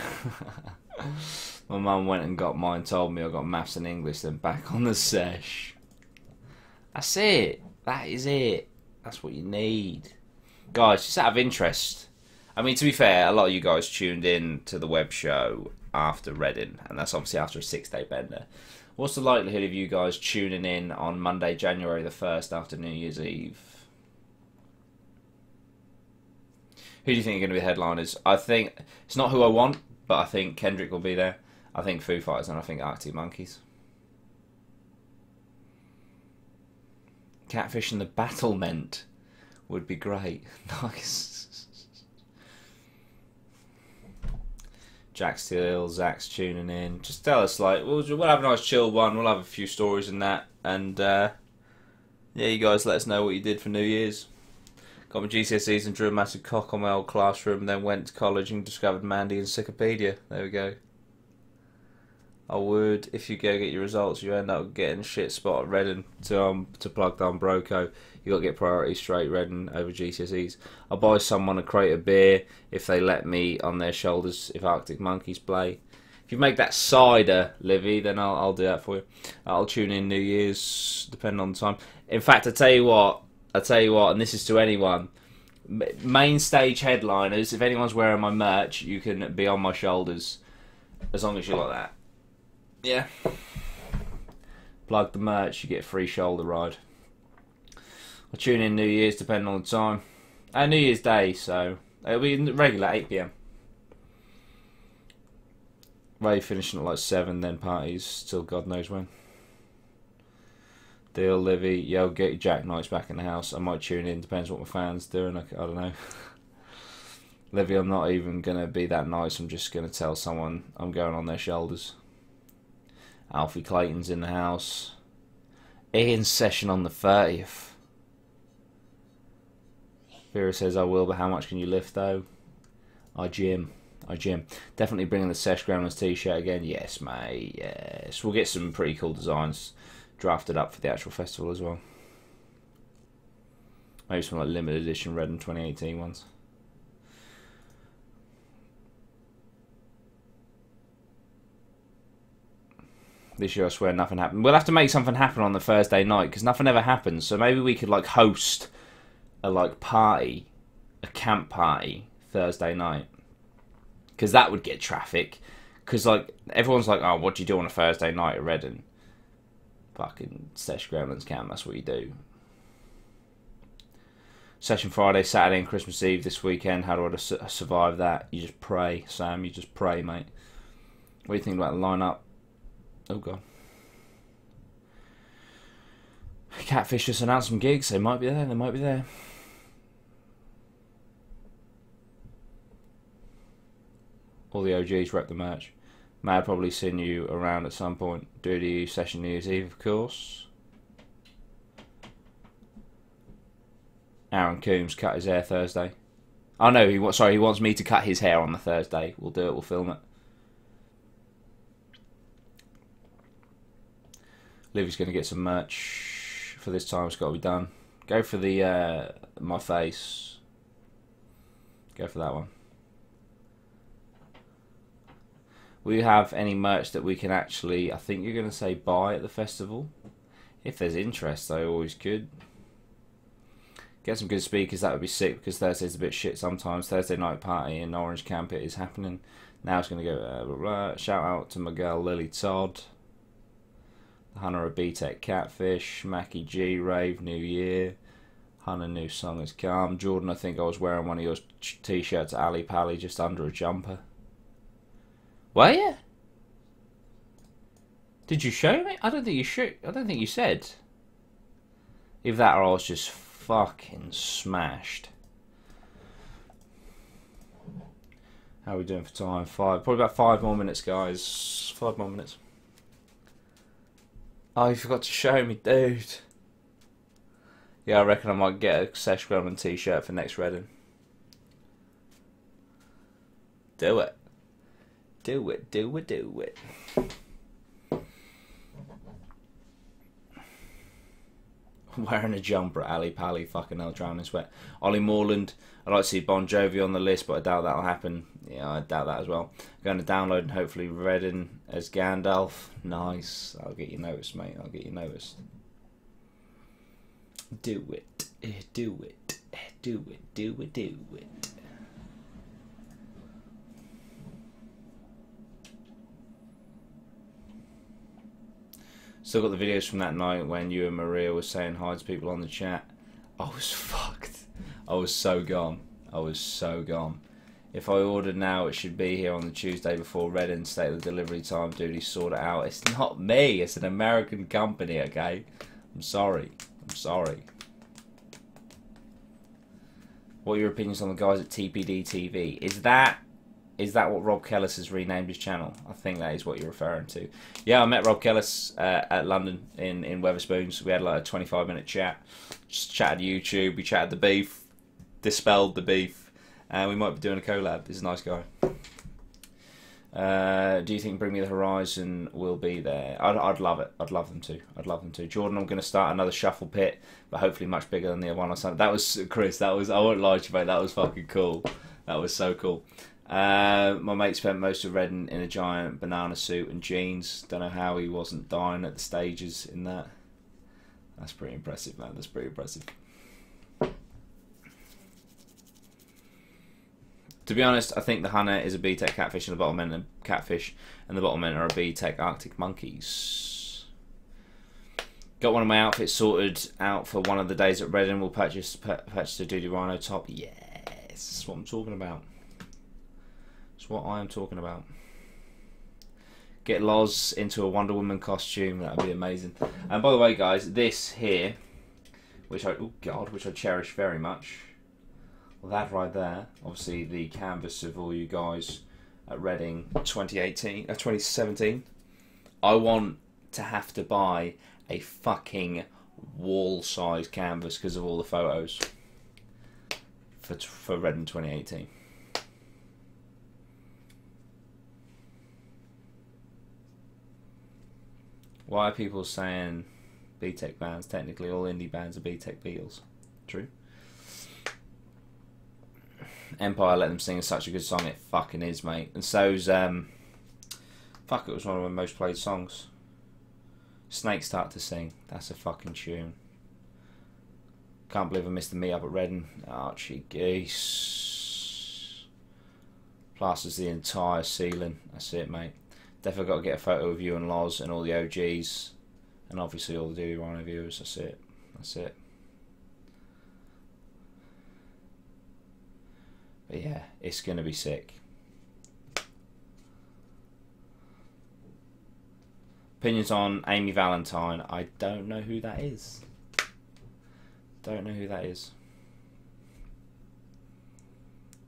My mum went and got mine, told me I got maths and English, then back on the sesh. That's it. That is it. That's what you need. Guys, just out of interest. I mean, to be fair, a lot of you guys tuned in to the web show after Reading, and that's obviously after a 6-day bender. What's the likelihood of you guys tuning in on Monday, January the 1st after New Year's Eve? Who do you think are going to be the headliners? I think, it's not who I want, but I think Kendrick will be there. I think Foo Fighters and I think Arctic Monkeys. Catfish and the Battlement would be great. Nice. Jack Steele, Zach's tuning in. Just tell us, like, we'll have a nice chill one. We'll have a few stories and that. And, yeah, you guys let us know what you did for New Year's. Got my GCSEs and drew a massive cock on my old classroom. Then went to college and discovered Mandy Encyclopedia. There we go. I would, if you go get your results, you end up getting a shit spot at Reading to plug down Broco. You got to get priority straight Reading over GCSEs. I'll buy someone a crate of beer if they let me on their shoulders if Arctic Monkeys play. If you make that cider, Livy, then I'll do that for you. I'll tune in New Year's, depending on the time. In fact, I tell you what, and this is to anyone. Main stage headliners, if anyone's wearing my merch, you can be on my shoulders, as long as you like that. Yeah. Plug the merch, you get a free shoulder ride. I'll tune in New Year's depending on the time. New Year's Day, so it'll be regular 8 PM. Rave finishing at like 7, then parties till God knows when. Deal, Livy. Yo, get your Jack Knights back in the house. I might tune in, depends what my fans doing. I don't know. Livy, I'm not even going to be that nice. I'm just going to tell someone I'm going on their shoulders. Alfie Clayton's in the house. Ian's session on the 30th. Vera says I will, but how much can you lift though? I gym. Definitely bringing the Sesh Grandma's t-shirt again. Yes, mate. Yes. We'll get some pretty cool designs drafted up for the actual festival as well. Maybe some like limited edition Reading 2018 ones. This year I swear nothing happened. We'll have to make something happen on the Thursday night because nothing ever happens. So maybe we could like host a like party, a camp party Thursday night, because that would get traffic. Because like everyone's like, oh, what do you do on a Thursday night at Reading? Fucking Sesh Gremlins camp. That's what you do. Session Friday, Saturday, and Christmas Eve this weekend. How do I survive that? You just pray, Sam. You just pray, mate. What do you think about the lineup? Oh god. Catfish just announced some gigs. They might be there. They might be there. All the OGs rep the merch. Mad probably seen you around at some point. Dudey session New Year's Eve, of course. Aaron Coombs cut his hair Thursday. Oh no, he wants me to cut his hair on the Thursday. We'll do it. We'll film it. Livy's going to get some merch for this time. It's got to be done. Go for the my face. Go for that one. Will you have any merch that we can actually, I think you're going to say buy at the festival? If there's interest, I always could. Get some good speakers, that would be sick, because Thursday's a bit shit sometimes. Thursday night party in Orange Camp, it is happening. Now it's going to go, blah, blah. Shout out to my girl Lily Todd. The Hunter of B-Tech Catfish. Mackie G, Rave, New Year. Hunter, new song has come. Jordan, I think I was wearing one of your t-shirts at Ali Pally, just under a jumper. Were you? Did you show me? I don't think you should. I don't think you said. Either that or I was just fucking smashed. How are we doing for time? Probably about 5 more minutes, guys. 5 more minutes. Oh, you forgot to show me, dude. Yeah, I reckon I might get a Sesh Grumman t-shirt for next Reading. Do it. Do it, do it, do it. Wearing a jumper at Ali Pally, fucking hell, drowning sweat. Ollie Moreland, I'd like to see Bon Jovi on the list, but I doubt that'll happen. Yeah, I doubt that as well. Going to download and hopefully Reading as Gandalf. Nice. I'll get you noticed, mate. I'll get you noticed. Do it. Do it. Do it. Do it. Do it. Still got the videos from that night when you and Maria were saying hi to people on the chat. I was fucked. I was so gone. I was so gone. If I ordered now, it should be here on the Tuesday before Reading. State the delivery time. Dudey, sort it out. It's not me. It's an American company, okay? I'm sorry. I'm sorry. What are your opinions on the guys at TPD TV? Is that what Rob Kellis has renamed his channel? I think that is what you're referring to. Yeah, I met Rob Kellis at London in Wetherspoons. We had like a 25-minute chat. Just chatted YouTube. We chatted the beef. Dispelled the beef. And we might be doing a collab. He's a nice guy. Do you think Bring Me the Horizon will be there? I'd love it. I'd love them to. I'd love them to. Jordan, I'm going to start another shuffle pit, but hopefully much bigger than the one I signed. That was, Chris, I won't lie to you, mate. That was fucking cool. That was so cool. My mate spent most of Reading in a giant banana suit and jeans. Don't know how he wasn't dying at the stages in that. That's pretty impressive, man. That's pretty impressive. To be honest, I think the Hunter is a B-Tech Catfish and the bottom end a Catfish, and the bottom end are a B-Tech Arctic Monkeys. Got one of my outfits sorted out for one of the days at Reading. We'll purchase a Dudey Rhino top. Yes, that's what I'm talking about. That's what I am talking about. Get Loz into a Wonder Woman costume. That would be amazing. And by the way, guys, this here, which I cherish very much. Well, that right there, obviously the canvas of all you guys at Reading 2017. I want to have to buy a fucking wall-size canvas because of all the photos for Reading 2018. Why are people saying B-Tech bands? Technically, all indie bands are B-Tech Beatles. True. Empire, Let Them Sing is such a good song. It fucking is, mate. And so's fuck, it was one of my most played songs. Snake Start to Sing. That's a fucking tune. Can't believe I missed the meet up at Reading. Archie Geese. Plasters the entire ceiling. That's it, mate. Definitely got to get a photo of you and Loz and all the OGs, and obviously all the Dudey Rhino viewers. That's it. That's it. But yeah, it's going to be sick. Opinions on Amy Valentine? I don't know who that is. Don't know who that is.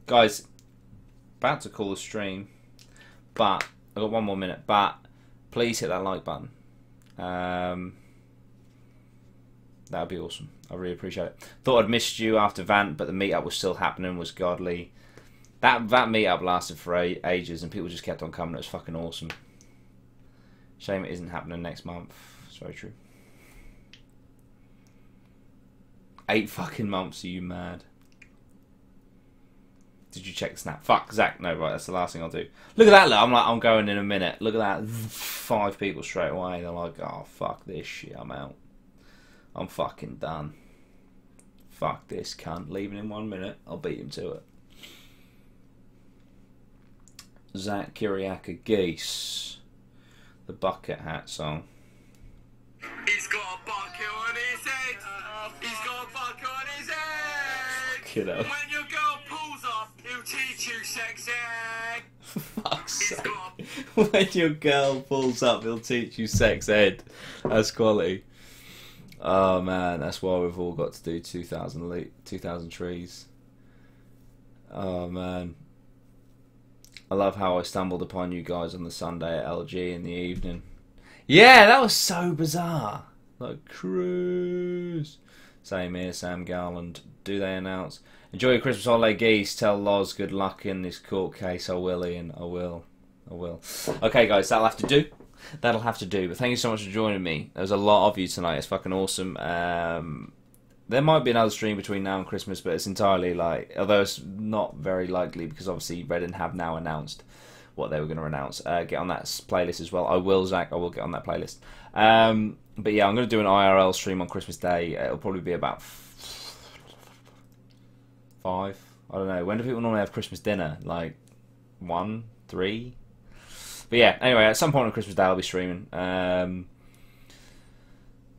Guys, about to call the stream, but I've got 1 more minute, but please hit that like button. That would be awesome. I really appreciate it. Thought I'd missed you after Vant, but the meetup was still happening, was godly. That meetup lasted for ages and people just kept on coming. It was fucking awesome. Shame it isn't happening next month. It's very true. 8 fucking months, are you mad? Did you check the snap? Fuck, Zach, no, right, that's the last thing I'll do. Look at that, look, I'm going in a minute. Look at that, 5 people straight away. They're like, oh, fuck this shit, I'm out. I'm fucking done. Fuck this cunt. Leaving in 1 minute, I'll beat him to it. Zach Kiriaka Geese. The bucket hat song. He's got a bucket on his head. He's got a bucket on his head. Fucking hell. When your girl pulls up, he'll teach you sex ed. For fuck's sake. When your girl pulls up, he'll teach you sex ed. That's quality. Oh man, that's why we've all got to do 2,000 trees. Oh man. I love how I stumbled upon you guys on the Sunday at LG in the evening. Yeah, that was so bizarre. Like, cruise. Same here, Sam Garland. Do they announce? Enjoy your Christmas holiday, Geese. Tell Loz good luck in this court case. I will, Ian. I will. I will. Okay, guys, that'll have to do. That'll have to do. But thank you so much for joining me. There's a lot of you tonight. It's fucking awesome. There might be another stream between now and Christmas, but it's entirely like, although it's not very likely because obviously Reading have now announced what they were going to announce. Get on that playlist as well. I will, Zach. I will get on that playlist. But yeah, I'm going to do an IRL stream on Christmas Day. It'll probably be about 5. I don't know. When do people normally have Christmas dinner? Like 1, 3? But yeah, anyway, at some point on Christmas Day I'll be streaming.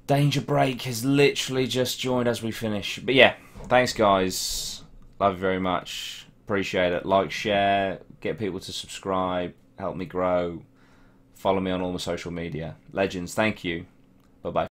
Danger Break has literally just joined as we finish. But yeah, thanks guys. Love you very much. Appreciate it. Like, share, get people to subscribe, help me grow. Follow me on all my social media. Legends, thank you. Bye-bye.